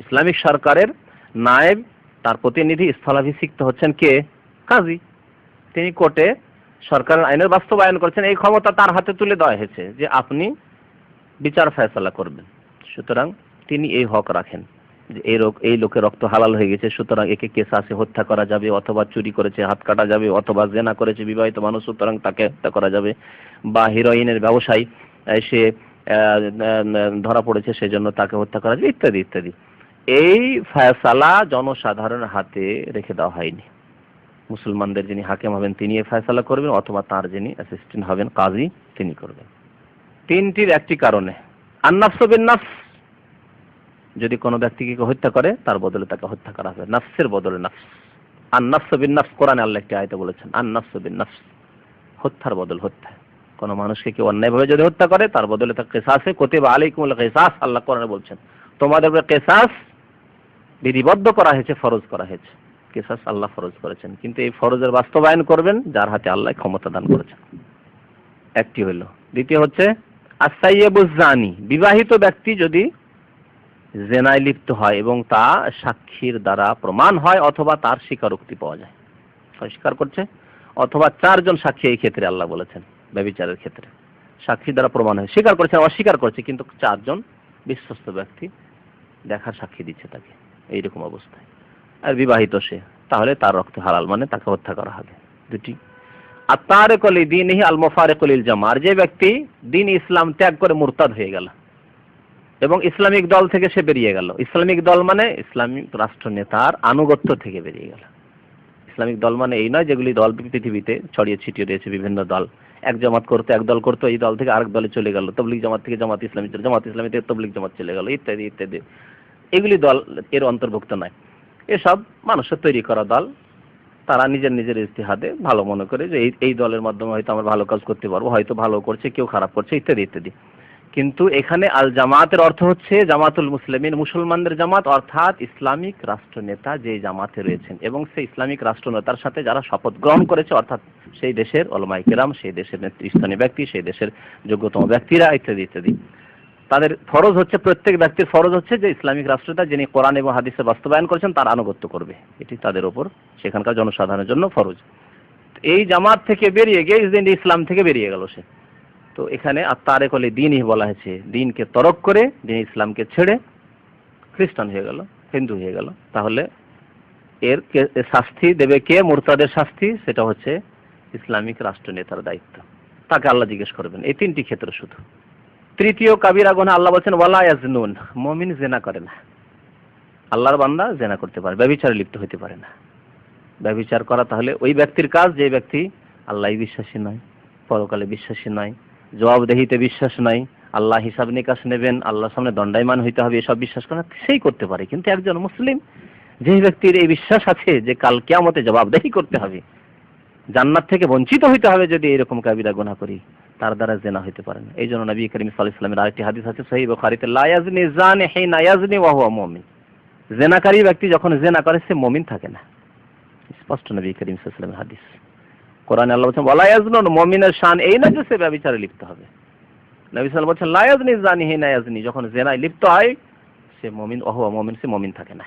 ইসলামিক সরকারের নায়েব, তার প্রতিনিধি স্থলাভিষিক্ত হচ্ছেন কে? কাজী। তিনি কোর্টে সরকারের আইনের বাস্তবায়ন করছেন, এই ক্ষমতা তার হাতে তুলে দেওয়া হয়েছে যে আপনি বিচার ফয়সালা করবেন। সুতরাং তিনি এই হক রাখেন যে এই লোকের রক্ত হালাল হয়ে গেছে, সুতরাং একে কেসাসে হত্যা করা যাবে, অথবা চুরি করেছে হাত কাটা যাবে, অথবা জেনা করেছে বিবাহিত মানুষ, সুতরাং তাকে হত্যা করা যাবে, বা হিরোইনের ব্যবসায়ী সে ধরা পড়েছে সেজন্য তাকে হত্যা করা যাবে, ইত্যাদি ইত্যাদি। এই ফয়সালা জনসাধারণের হাতে রেখে দেওয়া হয়নি। মুসলমানদের যিনি হাকিম হবেন তিনি এই ফয়সালা করবেন, অথবা তার যিনি অ্যাসিস্ট্যান্ট হবেন কাজী তিনি করবেন। তিনটির একটি কারণে। আন-নাফসু বিন-নাফস, যদি কোনো ব্যক্তিকে হত্যা করে তার বদলে তাকে হত্যা করা হবে, নাফসের বদলে নাফস। আন-নাফসু বিন-নাফস, কোরআনে আল্লাহ একটি আয়াতে বলেছেন আন-নাফসু বিন-নাফস, হত্যার বদল হত্যা। কোনো মানুষকে কেউ অন্যায়ভাবে যদি হত্যা করে তার বদলে তাকে কিসাসে, কুতিবা আলাইকুমুল কিসাস, আল্লাহ কোরআনে বলছেন তোমাদের উপরে কিসাস বিধিবদ্ধ করা হয়েছে, ফরজ করা হয়েছে। কিসাস আল্লাহ ফরজ করেছেন, কিন্তু এই ফরজের বাস্তবায়ন করবেন যার হাতে আল্লাহ ক্ষমতা দান করেছেন। একটি হলো। দ্বিতীয় হচ্ছে আস-সাইয়্যিবুজ জানি, বিবাহিত ব্যক্তি যদি জেনায় লিপ্ত হয় এবং তা সাক্ষীর দ্বারা প্রমাণ হয়, অথবা তার স্বীকারোক্তি পাওয়া যায়, স্বীকার করছে, অথবা চারজন সাক্ষী এই ক্ষেত্রে আল্লাহ বলেছেন ব্যভিচারের ক্ষেত্রে সাক্ষী দ্বারা প্রমাণ হয়, স্বীকার করছে অস্বীকার করছে, কিন্তু চারজন বিশ্বস্ত ব্যক্তি দেখার সাক্ষী দিচ্ছে তাকে, এইরকম অবস্থায়, আর বিবাহিত সে, তাহলে তার রক্ত হালাল, মানে তাকে হত্যা করা হবে। দুটি। আর তারিকু লিদীনিহি আল মুফারিকু লিল জামাআহ, যে ব্যক্তি দ্বীন ইসলাম ত্যাগ করে মুরতাদ হয়ে গেল এবং ইসলামিক দল থেকে সে বেরিয়ে গেল। ইসলামিক দল মানে ইসলামিক রাষ্ট্র নেতার আনুগত্য থেকে বেরিয়ে গেল। ইসলামিক দল মানে এই নয় যেগুলি দল পৃথিবীতে ছড়িয়ে ছিটিয়ে রয়েছে, বিভিন্ন দল, এক জামাত করতো, এক দল করতো, এই দল থেকে আরেক দলে চলে গেল, তবলিগ জামাত থেকে জামাত ইসলামী, জামাত ইসলামী থেকে তবলিগ জামাত চলে গেল, ইত্যাদি ইত্যাদি। এগুলি দল এর অন্তর্ভুক্ত নয়। এসব মানুষের তৈরি করা দল, তারা নিজের নিজের ইজতিহাদে ভালো মনে করে যে এই দলের মাধ্যমে হয়তো আমরা ভালো কাজ করতে পারবো, হয়তো ভালো করছে, কেউ খারাপ করছে, ইত্যাদি ইত্যাদি। কিন্তু এখানে আল জামাতের অর্থ হচ্ছে জামাতুল মুসলিমিন, মুসলমানদের জামাত, অর্থাৎ ইসলামিক রাষ্ট্রনেতা যে জামাতে রয়েছেন এবং সেই ইসলামিক রাষ্ট্রনেতার সাথে যারা শপথ গ্রহণ করেছে, অর্থাৎ সেই দেশের উলামায়ে কেরাম, সেই দেশের নেতৃস্থানীয় ব্যক্তি, সেই দেশের যোগ্যতম ব্যক্তিরা, ইত্যাদি ইত্যাদি। তাদের ফরজ হচ্ছে, প্রত্যেক ব্যক্তির ফরজ হচ্ছে যে ইসলামিক রাষ্ট্রটা যিনি কোরআন এবং হাদিসে বাস্তবায়ন করেছেন তার আনুগত্য করবে, এটি তাদের উপর, সেখানকার জনসাধারণের জন্য ফরজ। এই জামাত থেকে বেরিয়ে গিয়ে ইসলাম থেকে বেরিয়ে গেল সে, তো এখানে আত-তারিকু লিদীনিহি বলা হয়েছে, দিনকে তরক করে, দিন ইসলামকে ছেড়ে খ্রিস্টান হয়ে গেল, হিন্দু হয়ে গেল, তাহলে এর শাস্তি দেবে কে? মুরতাদের শাস্তি, সেটা হচ্ছে ইসলামিক রাষ্ট্রনেতার দায়িত্ব, তাকে আল্লাহ জিজ্ঞেস করবেন। এই তিনটি ক্ষেত্র শুধু। তৃতীয় কাবিরা গুনাহ, আল্লাহ বলছেন ওয়ালা ইয়াজনুন, মুমিন জেনা করে না। আল্লাহর বান্দা জেনা করতে পারে, ব্যভিচারে লিপ্ত হতে পারে না। ব্যভিচার করা তাহলে ওই ব্যক্তির কাজ যে ব্যক্তি আল্লাহ বিশ্বাসী নয়, পরকালে বিশ্বাসী নয়, জবাবদেহিতে বিশ্বাস নাই, আল্লাহ হিসাব নিকাশ নেবেন, আল্লাহর সামনে দণ্ডায়মান হইতে হবে, এসব বিশ্বাস করে সেই করতে পারে। কিন্তু একজন মুসলিম, যে ব্যক্তির এই বিশ্বাস আছে যে কাল কিয়ামতে জবাবদেহি করতে হবে, জান্নাত থেকে বঞ্চিত হইতে হবে যদি এরকম কাবিরা গুনাহ করি, তার দ্বারা জেনা হইতে পারে না। এই জন্য নবী করিম সাল্লাল্লাহু আলাইহি ওয়াসাল্লামের আরেকটি হাদিস আছে সহিহ বুখারীতে, লা ইয়াজনি জানি হিনা ইয়াজনি ওয়া হুয়া মুমিন, জেনাকারী ব্যক্তি যখন জেনা করে সে মুমিন থাকে না। স্পষ্ট নবী করিম সাল্লাল্লাহু আলাইহি ওয়াসাল্লামের হাদিস। কোরআনে আল্লাহ বলেছেন ওয়ালা ইয়াজনুন, মুমিনের শান এই না যে সে ব্যভিচারে লিপ্ত হবে। নবী সাল্লাল্লাহু আলাইহি ওয়াসাল্লাম বলেছেন লা ইয়াজনি জানি হিনা ইয়াজনি, যখন জেনায় লিপ্ত হয় সে মুমিন, ওয়া হুয়া মুমিন, সে মুমিন থাকে না।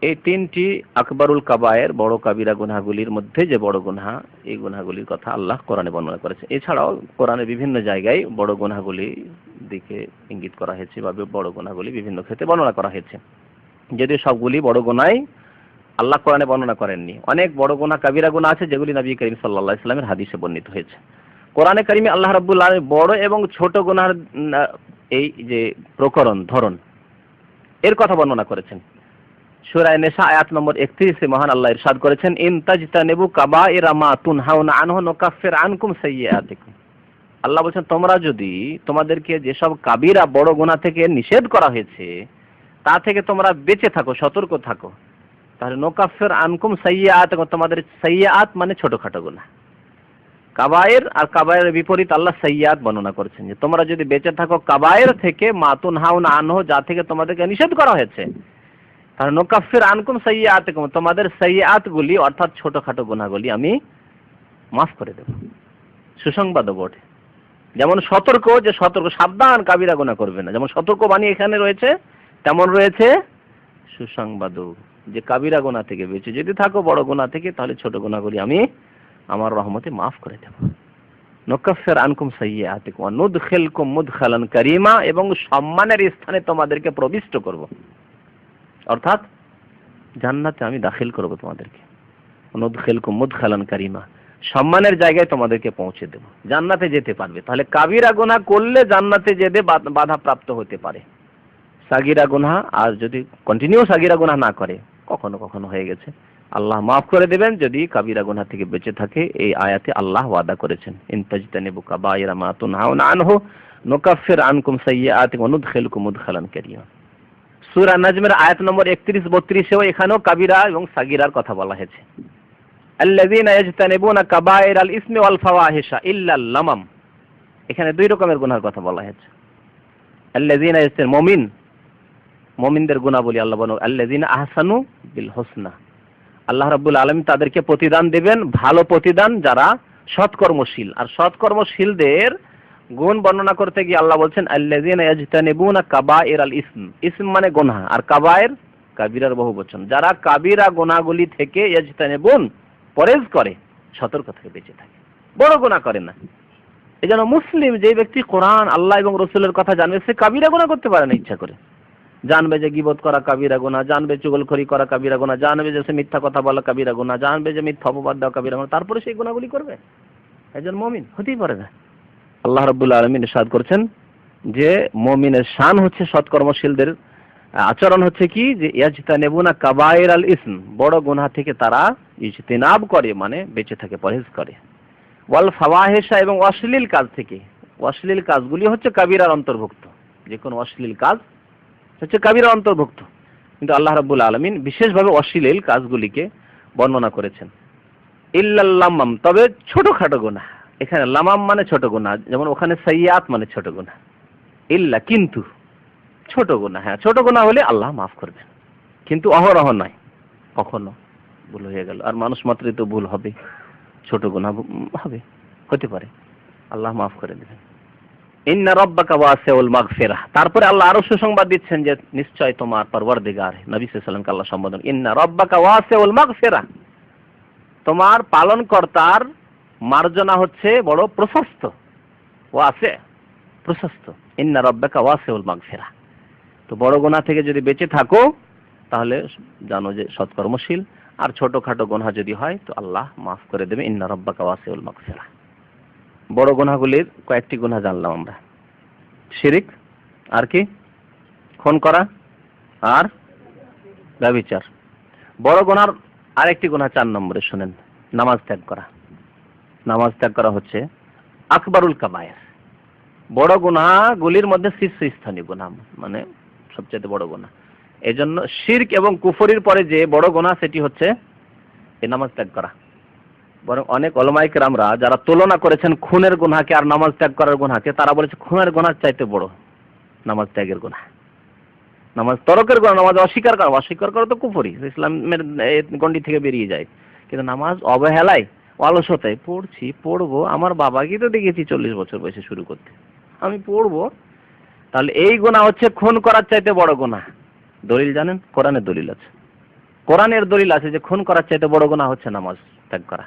এই তিনটি আকবরুল কাবায়ের, বড় কাবিরা গুনাহগুলির মধ্যে যে বড় গুনাহ, এই গুনাহগুলির কথা আল্লাহ কোরআনে বর্ণনা করেছে। এছাড়াও কোরআনের বিভিন্ন জায়গায় বড় গুনাহগুলি দিকে ইঙ্গিত করা হয়েছে বা বড় গুনাহগুলি বিভিন্ন ক্ষেত্রে বর্ণনা করা হয়েছে, যদিও সবগুলি বড় গুনাহই আল্লাহ কোরআনে বর্ণনা করেননি। অনেক বড় গুনাহ, কাবিরা গুনাহ আছে যেগুলি নবী করিম সাল্লাল্লাহু আলাইহি ওয়াসাল্লামের হাদিসে বর্ণিত হয়েছে। কোরআনে কারিমে আল্লাহ রাব্বুল আলামিন বড় এবং ছোট গুনাহর এই যে প্রকরণ, ধরন, এর কথা বর্ণনা করেছেন। সূরা নিসা আয়াত নম্বর 31 মহান আল্লাহ ইরশাদ করেছেন, ইন তাজতানিবু কাবাইরা মা তুনহাউনা আনহু নুকাফির আনকুম সাইয়্যাতিকুম। আল্লাহ বলেন, তোমরা যদি তোমাদেরকে যেসব কাবিরা বড় গুনাহ থেকে নিষেধ করা হয়েছে তা থেকে তোমরা বেঁচে থাকো, সতর্ক থাকো, তাহলে নুকাফির আনকুম সাইয়্যাতিকুম, তোমাদের সাইয়্যাত মানে ছোটখাটো গুনাহ। কাবায়ের আর কাবায়ের বিপরীত আল্লাহ সাইয়্যাত বর্ণনা করেছেন, যে তোমরা যদি বেঁচে থাকো কাবায়ের থেকে, মা তুনহাউনা আনহু, যা থেকে তোমাদেরকে নিষেধ করা হয়েছে, তাহলে নুকাফির আনকুম সাইয়্যাতিকুম, তোমাদের সাইয়্যাতগুলি অর্থাৎ ছোটখাটো গুনাহগুলি আমি মাফ করে দেব। সুসংবাদ বটে। যেমন সতর্ক, যে সতর্ক, সাবধান, কাবিরা গুনাহ করবে না, যেমন সতর্ক বাণী এখানে রয়েছে, তেমন রয়েছে সুসংবাদ, যে কাবিরা গুনাহ থেকে বেঁচে যদি থাকো বড় গুনাহ থেকে, তাহলে ছোট গুনাহগুলি আমি আমার রহমতে মাফ করে দেব। নুকাফির আনকুম সাইয়্যাতিকুম ওয়া নুদখিলকুম মুদখালান কারীমা, এবং সম্মানের স্থানে তোমাদেরকে প্রবিষ্ট করব, অর্থাৎ জান্নাতে আমি দাখিল করব তোমাদেরকে। নুদখিলকুম মুদখালান কারীমা, সম্মানের জায়গায় তোমাদেরকে পৌঁছে দেব, জান্নাতে যেতে পারবে। তাহলে কাবিরা গুনাহ করলে জান্নাতে যেতে বাধা প্রাপ্ত হতে পারে। সাগিরা গুনাহ, আর যদি কন্টিনিউ সাগিরা গুনাহ না করে, কখনো কখনো হয়ে গেছে, আল্লাহ মাফ করে দেবেন যদি কাবিরা গুনাহ থেকে বেঁচে থাকে। এই আয়াতে আল্লাহ ওয়াদা করেছেন, ইন তাজতানিবু কাবাইরা মা তুনহাউনা আনহু নুকাফির আনকুম সাইয়্যাতিকুম ওয়া নুদখিলকুম মুদখালান কারীমা। সূরা নাজমের আয়াত নম্বর 31-32 এখানেও কাবিরা এবং সাগিরার কথা বলা হয়েছে। আল্লাযীনা ইয়াজতানিবুনা কাবাইরাল ইসমি ওয়াল ফাওয়াহিশা ইল্লাল লামাম, এখানে দুই রকমের গুনাহর কথা বলা হয়েছে। আল্লাযীনা মুমিন, মুমিনদের গুনাহবলী আল্লাহ বলেন, আল্লাযীনা আহসানু বিল হুসনা, আল্লাহ রাব্বুল আলামিন তাদেরকে প্রতিদান দেবেন, ভালো প্রতিদান, যারা সৎকর্মশীল। আর সৎকর্মশীলদের গুণ বর্ণনা করতে গিয়ে আল্লাহ বলছেন, আল্লাযীনা ইয়াজতানিবুনা কাবাইরাল ইসম, ইসম মানে গুনাহ, আর কাবায়ের কাবিরার বহুবচন, যারা কাবিরা গুনাহগুলি থেকে ইয়াজতানিবুন পরেজ করে, সতর্ক থেকে বেঁচে থাকে, বড় গুনাহ করে না। এজন্য মুসলিম যে ব্যক্তি কোরআন, আল্লাহ এবং রাসূলের কথা জানবে, সে কাবিরা গুনাহ করতে পারে না ইচ্ছা করে। জানবে যে গীবত করা কাবিরা গুনাহ, জানবে চুগলখড়ি করা কাবিরা গুনাহ, জানবে যে সে মিথ্যা কথা বলা কাবিরা গুনাহ, জানবে যে মিথ্যা অপবাদ দেওয়া কাবিরা গুনাহ, তারপরে সেই গুনাহগুলি করবে, একজন মুমিন হতেই পারে না। আল্লাহ রাব্বুল আলামিন ইরশাদ করেছেন যে মুমিনের শান হচ্ছে, সৎকর্মশীলদের আচরণ হচ্ছে কি, যে ইয়াজতানিবুনা কাবাইরাল ইসম, বড় গুনাহ থেকে তারা ইজতিনাব করে, মানে বেঁচে থাকে, পরহেজ করে। ওয়াল ফাওয়াহিশা, এবং অশ্লীল কাজ থেকে, অশ্লীল কাজগুলি হচ্ছে কাবিরার অন্তর্ভুক্ত, যে কোনো অশ্লীল কাজ হচ্ছে কাবিরার অন্তর্ভুক্ত। কিন্তু আল্লাহ রাব্বুল আলামিন বিশেষভাবে অশ্লীল কাজগুলিকে বর্ণনা করেছেন। ইল্লাল লামাম, তবে ছোটখাটো গুনাহ। এখানে লামাম মানে ছোট গুনাহ, যেমন ওখানে সাইয়্যাত মানে ছোট গুনাহ। ইল্লা, কিন্তু ছোট গুনাহ, হ্যাঁ ছোট গুনাহ হলে আল্লাহ মাফ করবেন, কিন্তু অহরহ নয়। কখনো ভুল হয়ে গেল, আর মানুষ মাত্রই তো ভুল হবে, ছোট গুনাহ হবে, হতে পারে, আল্লাহ মাফ করে দেবেন। ইন্না রাব্বাকা ওয়াসিউল মাগফিরাহ, তারপরে আল্লাহ আরো সুসংবাদ দিচ্ছেন যে নিশ্চয় তোমার পরওয়ারদিগার, নবী সাল্লাল্লাহু আলাইহি ওয়াসাল্লামকে আল্লাহ সম্বোধন, ইন্না রাব্বাকা ওয়াসিউল মাগফিরাহ, তোমার পালনকর্তার মার্জনা হচ্ছে বড় প্রশস্ত, ওয়াসি, প্রশস্ত। ইন্না রাব্বাকা ওয়াসিউল মাগফিরাহ, তো বড় গুনাহ থেকে যদি বেঁচে থাকো তাহলে জানো যে সৎকর্মশীল, আর ছোটখাটো গুনাহ যদি হয় তো আল্লাহ মাফ করে দেবে। ইন্না রাব্বাকা ওয়াসিউল মাগফিরাহ। বড় গুনাহগুলির কয়েকটি গুনাহ জানলাম আমরা, শিরক, আর কি, খুন করা, আর ব্যভিচার। বড় গুনাহর আরেকটি গুনাহ 4 নম্বরে শুনেন, নামাজ ত্যাগ করা। নামাজ ত্যাগ করা হচ্ছে আকবরুল কাবায়ের, বড় গুনাহগুলির মধ্যে শীর্ষস্থানীয় গুনাহ, মানে সবচেয়ে বড় গুনাহ। এজন্য শিরক এবং কুফরির পরে যে বড় গুনাহ সেটি হচ্ছে এই নামাজ ত্যাগ করা। বরং অনেক উলামায়ে কেরামরা যারা তুলনা করেছেন খুনের গুনাহকে আর নামাজ ত্যাগ করার গুনাহকে, তারা বলেছে খুনের গুনাহ চাইতে বড় নামাজ ত্যাগের গুনাহ। নামাজ তরকের গুনাহ, নামাজ অস্বীকার করা, অস্বীকার করা তো কুফরি, ইসলামের গণ্ডি থেকে বেরিয়ে যায়। কিন্তু নামাজ অবহেলায়, অলসতায়, পড়বো, আমার বাবাকে তো দেখেছি 40 বছর বয়সে শুরু করতে, আমি পড়বো, তাহলে এই গুনাহ হচ্ছে খুন করার চাইতে বড় গুনাহ। দলিল জানেন? কোরআনের দলিল আছে। কোরআনের দলিল আছে যে খুন করার চাইতে বড় গুনাহ হচ্ছে নামাজ ত্যাগ করা।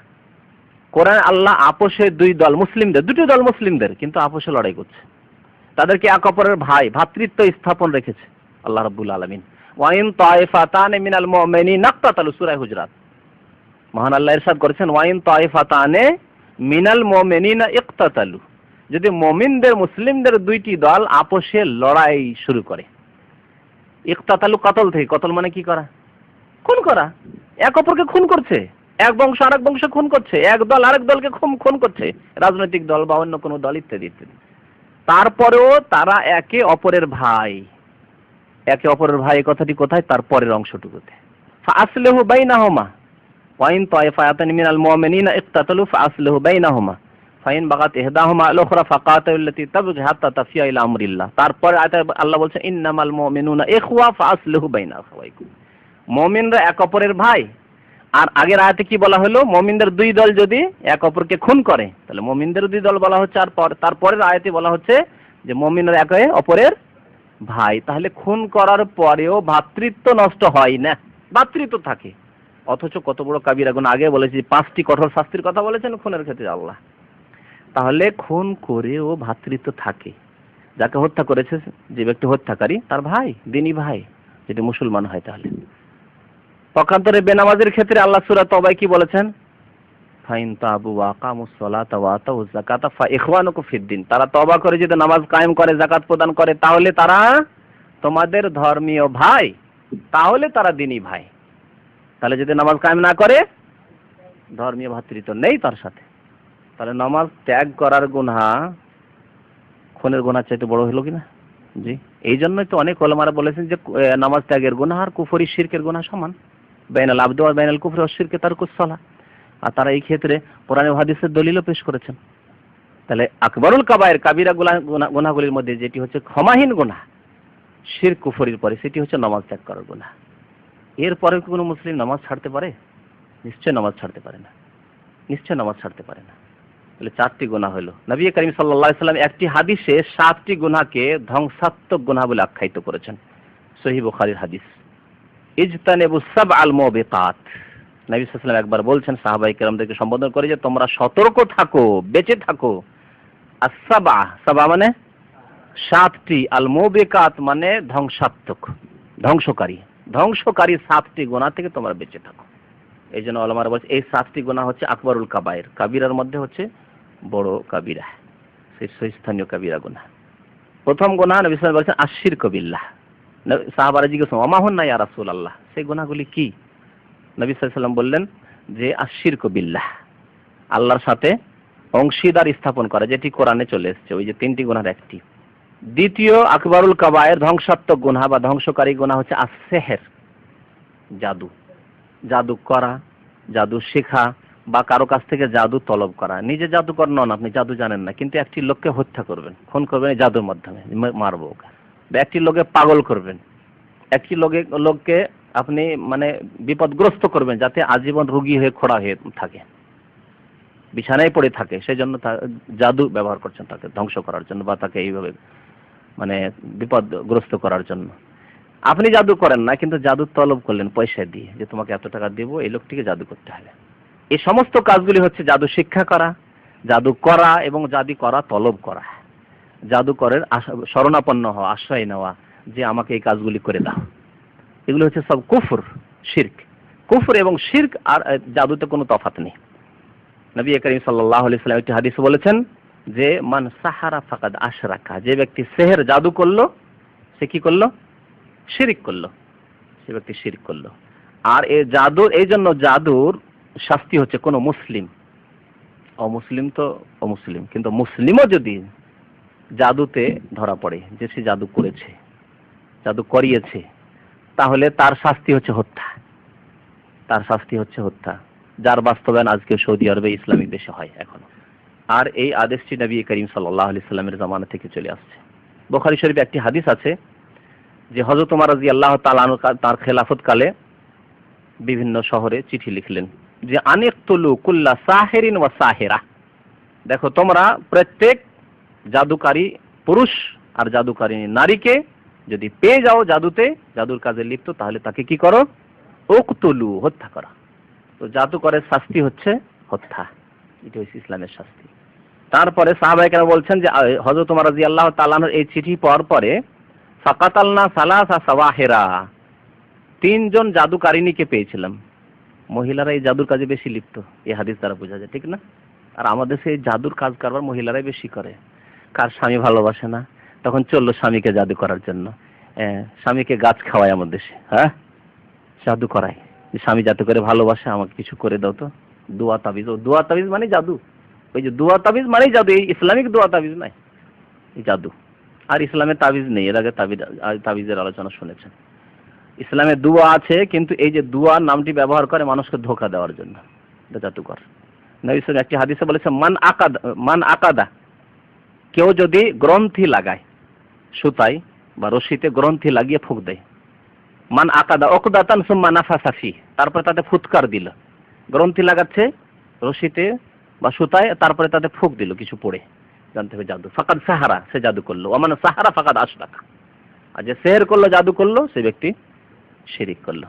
কোরআন আল্লাহ আপোষে দুই দল মুসলিমদের, দুটি দল মুসলিমদের, কিন্তু আপোষে লড়াই করছে, তাদেরকে এক অপরের ভাই ভ্রাতৃত্ব স্থাপন রেখেছে আল্লাহ রাব্বুল আলামিন। ওয়াইন তায়েফাতানে মিনাল মুমিনিনা ইকতাতালু, সূরা হুজরাত। মহান আল্লাহ ইরশাদ করেছেন ওয়াইন তায়েফাতানে মিনাল মুমিনিনা ইকতাতালু, যদি মুমিনদের মুসলিমদের দুইটি দল আপোষে লড়াই শুরু করে। ইকতাতালু কতল থেকে, কতল মানে কি করা? খুন করা। এক অপরকে খুন করছে, এক বংশ আরেক বংশ খুন করছে, এক দল আরেক দলকে খুন করছে, রাজনৈতিক দল বা অন্য কোনো দল ইত্যাদি ইত্যাদি। তারপরেও তারা একে অপরের ভাই। একে অপরের ভাই কথাটি কোথায়? তার পরের অংশটুকুতে। ফাআসলিহু বাইনাহুমা ওয়াইন তায়ফাতান মিনাল মুমিনিনা ইকতাতালু ফাআসলিহু বাইনাহুমা ফাইন বাগাত ইহদাহুমা আল উখরা ফাকাতিলুল্লাতী তাবগি হাত্তা তাফিয়া ইলা আমরিল্লাহ। তারপরে আয়াতে আল্লাহ বলছেন ইন্নামাল মুমিনুনা ইখওয়া ফাআসলিহু বাইনা আখাওয়াইকুম, মুমিনরা এক অপরের ভাই। আর আগের আয়াতে কি বলা হলো? মুমিনদের দুই দল যদি এক অপরকে খুন করে, তাহলে মুমিনদের দুই দল বলা হচ্ছে। আর তারপরের আয়াতে বলা হচ্ছে যে মুমিনরা একে অপরের ভাই। তাহলে খুন করার পরেও ভ্রাতৃত্ব নষ্ট হয় না, ভ্রাতৃত্ব থাকে। অথচ কত বড় কাবিরা গুনাহ! আগে বলেছি 5টি কঠোর শাস্তির কথা বলেছেন খুনের ক্ষেত্রে আল্লাহ। তাহলে খুন করেও ভ্রাতৃত্ব থাকে। যাকে হত্যা করেছে, যে ব্যক্তি হত্যাকারী, তার ভাই, দিনী ভাই, যদি মুসলমান হয়। তাহলে পক্ষান্তরে বেনামাজের ক্ষেত্রে আল্লাহ সূরা তওবায় কি বলেছেন? ফাইন তাবু ওয়া আকামুস সালাতা ওয়া আতাউজ যাকাতা ফা ইখওয়ানুকুম ফিদ্দিন, তারা তওবা করে যদি নামাজ কায়েম করে, যাকাত প্রদান করে, তাহলে তারা তোমাদের ধর্মীয় ভাই, তাহলে তারা দিনী ভাই। তাহলে যদি নামাজ কায়েম না করে, ধর্মীয় ভ্রাতৃত্ব নেই তার সাথে। তাহলে নামাজ ত্যাগ করার গুনাহ খুনের গুনার চাইতে বড় হলো কিনা? জি, এই জন্যই তো অনেক ওলামারা বলেছেন যে নামাজ ত্যাগের গুনাহ আর কুফরি শিরকের গুনাহ সমান। বাইনাল আবদু ওয়া বাইনাল কুফরি ওয়াশ শিরকি তারকুস সালাহ। আর তারা এই ক্ষেত্রে কোরআন ও হাদিসের দলিলও পেশ করেছেন। তাহলে আকবরুল কাবায়ের, কাবিরা গুনাহগুলির মধ্যে যেটি হচ্ছে ক্ষমাহীন গুনাহ শিরক কুফরির পরে, সেটি হচ্ছে নামাজ ত্যাগ করার গুনাহ। এরপরে কোনো মুসলিম নামাজ ছাড়তে পারে? নিশ্চয় নামাজ ছাড়তে পারে না, নিশ্চয় নামাজ ছাড়তে পারে না। তাহলে 4টি গুনাহ হলো। নবী করিম সাল্লাল্লাহু আলাইহি সাল্লাম একটি হাদিসে 7টি গুনাহকে ধ্বংসাত্মক গুনাহ বলে আখ্যায়িত করেছেন। সহিহ বুখারীর হাদিস, ইজতানিবুস সাবআল মুবিকাত। নবী সাল্লাল্লাহু আলাইহি ওয়াসাল্লাম একবার বলছেন সাহাবায়ে কেরামদেরকে সম্বোধন করে যে তোমরা সতর্ক থাকো, বেঁচে থাকো। আস-সাবআ, সাবআ মানে 7টি, আল মুবিকাত মানে ধ্বংসাত্মক, ধ্বংসকারী, ধ্বংসকারী 7টি গুনাহ থেকে তোমরা বেঁচে থাকো। এই জন্য ওলামারা বলছে এই 7টি গুনাহ হচ্ছে আকবরুল কাবায়ের, কাবিরার মধ্যে হচ্ছে বড় কাবিরা, শীর্ষস্থানীয় কাবিরা গুনাহ। প্রথম গুনাহ নবী সাল্লাল্লাহু আলাইহি ওয়াসাল্লাম বলেছেন আশ-শিরকু বিল্লাহ। সাহাবারা জিজ্ঞেস করলেন ওমা হুন্না ইয়া রাসূলুল্লাহ, সেই গুনাহগুলি কি? নবী সাল্লাল্লাহু আলাইহি ওয়াসাল্লাম বললেন যে আশ-শিরকু বিল্লাহ, আল্লাহর সাথে অংশীদার স্থাপন করা, যেটি কোরআনে চলে এসেছে, ওই যে 3টি গুনাহর একটি। দ্বিতীয় আকবরুল কাবায়ের ধ্বংসাত্মক গুনাহ বা ধ্বংসকারী গুনাহ হচ্ছে আস-সিহর, জাদু, জাদু করা, জাদু শেখা বা কারো কাছ থেকে জাদু তলব করা। নিজে জাদুকর নন, আপনি জাদু জানেন না, কিন্তু একটি লোককে হত্যা করবেন, খুন করবেন এই জাদুর মাধ্যমে, মারবো, বা একটি লোকে পাগল করবেন, একটি লোককে আপনি মানে বিপদগ্রস্ত করবেন, যাতে আজীবন রোগী হয়ে খোড়া হয়ে থাকে, বিছানায় পড়ে থাকে, সেই জন্য জাদু ব্যবহার করছেন তাকে ধ্বংস করার জন্য বা তাকে এইভাবে মানে বিপদগ্রস্ত করার জন্য। আপনি জাদু করেন না, কিন্তু জাদু তলব করলেন পয়সা দিয়ে, যে তোমাকে এত টাকা দেব, এই লোকটিকে জাদু করতে হবে। এই সমস্ত কাজগুলি হচ্ছে জাদু শিক্ষা করা, জাদু করা এবং জাদু করা তলব করা, জাদুকরের শরণাপন্ন হওয়া, আশ্রয় নেওয়া, যে আমাকে এই কাজগুলি করে দাও। এগুলো হচ্ছে সব কুফর, শিরক। কুফর এবং শিরক আর জাদুতে কোনো তফাৎ নেই। নবী করিম সাল্লাল্লাহু আলাইহি ওয়াসাল্লাম একটি হাদিসে বলেছেন যে মান সাহারা ফাকাদ আশরাকা, যে ব্যক্তি সেহের জাদু করলো সে কি করলো? শিরক করলো, সে ব্যক্তি শিরক করলো। আর এই জাদুর, এই জন্য জাদুর শাস্তি হচ্ছে কোনো মুসলিম, অমুসলিম তো অমুসলিম, কিন্তু মুসলিমও যদি জাদুতে ধরা পড়ে যে সে জাদু করেছে, জাদু করিয়েছে, তাহলে তার শাস্তি হচ্ছে হত্যা, তার শাস্তি হচ্ছে হত্যা, যার বাস্তবায়ন আজকে সৌদি আরবে ইসলামিক দেশে হয় এখনো। আর এই আদেশটি নবী করিম সাল্লাল্লাহু আলাইহি সাল্লামের জামানা থেকে চলে আসছে। বুখারী শরীফে একটি হাদিস আছে যে হযরত ওমর রাদিয়াল্লাহু তাআলা আনহু তার খেলাফত কালে বিভিন্ন শহরে চিঠি লিখলেন যে আনিকতুলু কুল্লা সাহিরিন ওয়া সাহিরা, দেখো তোমরা প্রত্যেক জাদুকারী পুরুষ আর জাদুকারী নারীকে যদি পেয়ে যাও জাদুতে, জাদুর কাজে লিপ্ত, তাহলে তাকে কি করো? উকতুলু, হত্যা করা। তো জাদুকরের শাস্তি হচ্ছে হত্যা, এটা হচ্ছে ইসলামের শাস্তি। তারপরে সাহাবায়ে কেরাম বলছেন যে হযরত ওমর রাদিয়াল্লাহু তাআলা আনহু এই চিঠি পাওয়ার পরে ফাকাতালনা সালাসা সাওয়াহিরা, 3 জন জাদুকারিনীকে পেয়েছিলাম। মহিলারা এই জাদুর কাজে বেশি লিপ্ত, এই হাদিস দ্বারা বোঝা যায়, ঠিক না? আর আমাদের সেই জাদুর কাজ কারবার মহিলারাই বেশি করে। কার স্বামী ভালোবাসে না, তখন চললো স্বামীকে জাদু করার জন্য। স্বামীকে গাছ খাওয়ায় আমাদের দেশে, হ্যাঁ, জাদু করায়, স্বামী যাতে করে ভালোবাসে, আমাকে কিছু করে দাও তো। দোয়া তাবিজ, ও দোয়া তাবিজ মানে জাদু, ওই যে দোয়া তাবিজ মানেই জাদু, এই ইসলামিক দোয়া তাবিজ নাই, এই জাদু। আর ইসলামে তাবিজ নেই, এর আগে তাবিজের আলোচনা শুনেছেন। ইসলামে দোয়া আছে, কিন্তু এই যে দোয়া নামটি ব্যবহার করে মানুষকে ধোঁকা দেওয়ার জন্য, এটা জাদুকর। নবী সাল্লাল্লাহু একটি হাদিসে বলেছে মান আকাদা, কেউ যদি গ্রন্থি লাগায়, সুতায় বা রশিতে গ্রন্থি লাগিয়ে ফুঁক দেয়, মান আকাদা ওকদাতান সুম্মা নাফাসা ফি, তারপরে তাতে ফুৎকার দিল, গ্রন্থি লাগাচ্ছে রশিতে বা সুতায়, তারপরে তাতে ফুঁক দিল কিছু পড়ে, জানতে হবে জাদু। ফাকাদ সাহারা, সে জাদু করলো। ওমান সাহারা ফাকাদ আশরাকা, আর যে সেহের করলো, জাদু করলো, সে ব্যক্তি শিরিক করলো।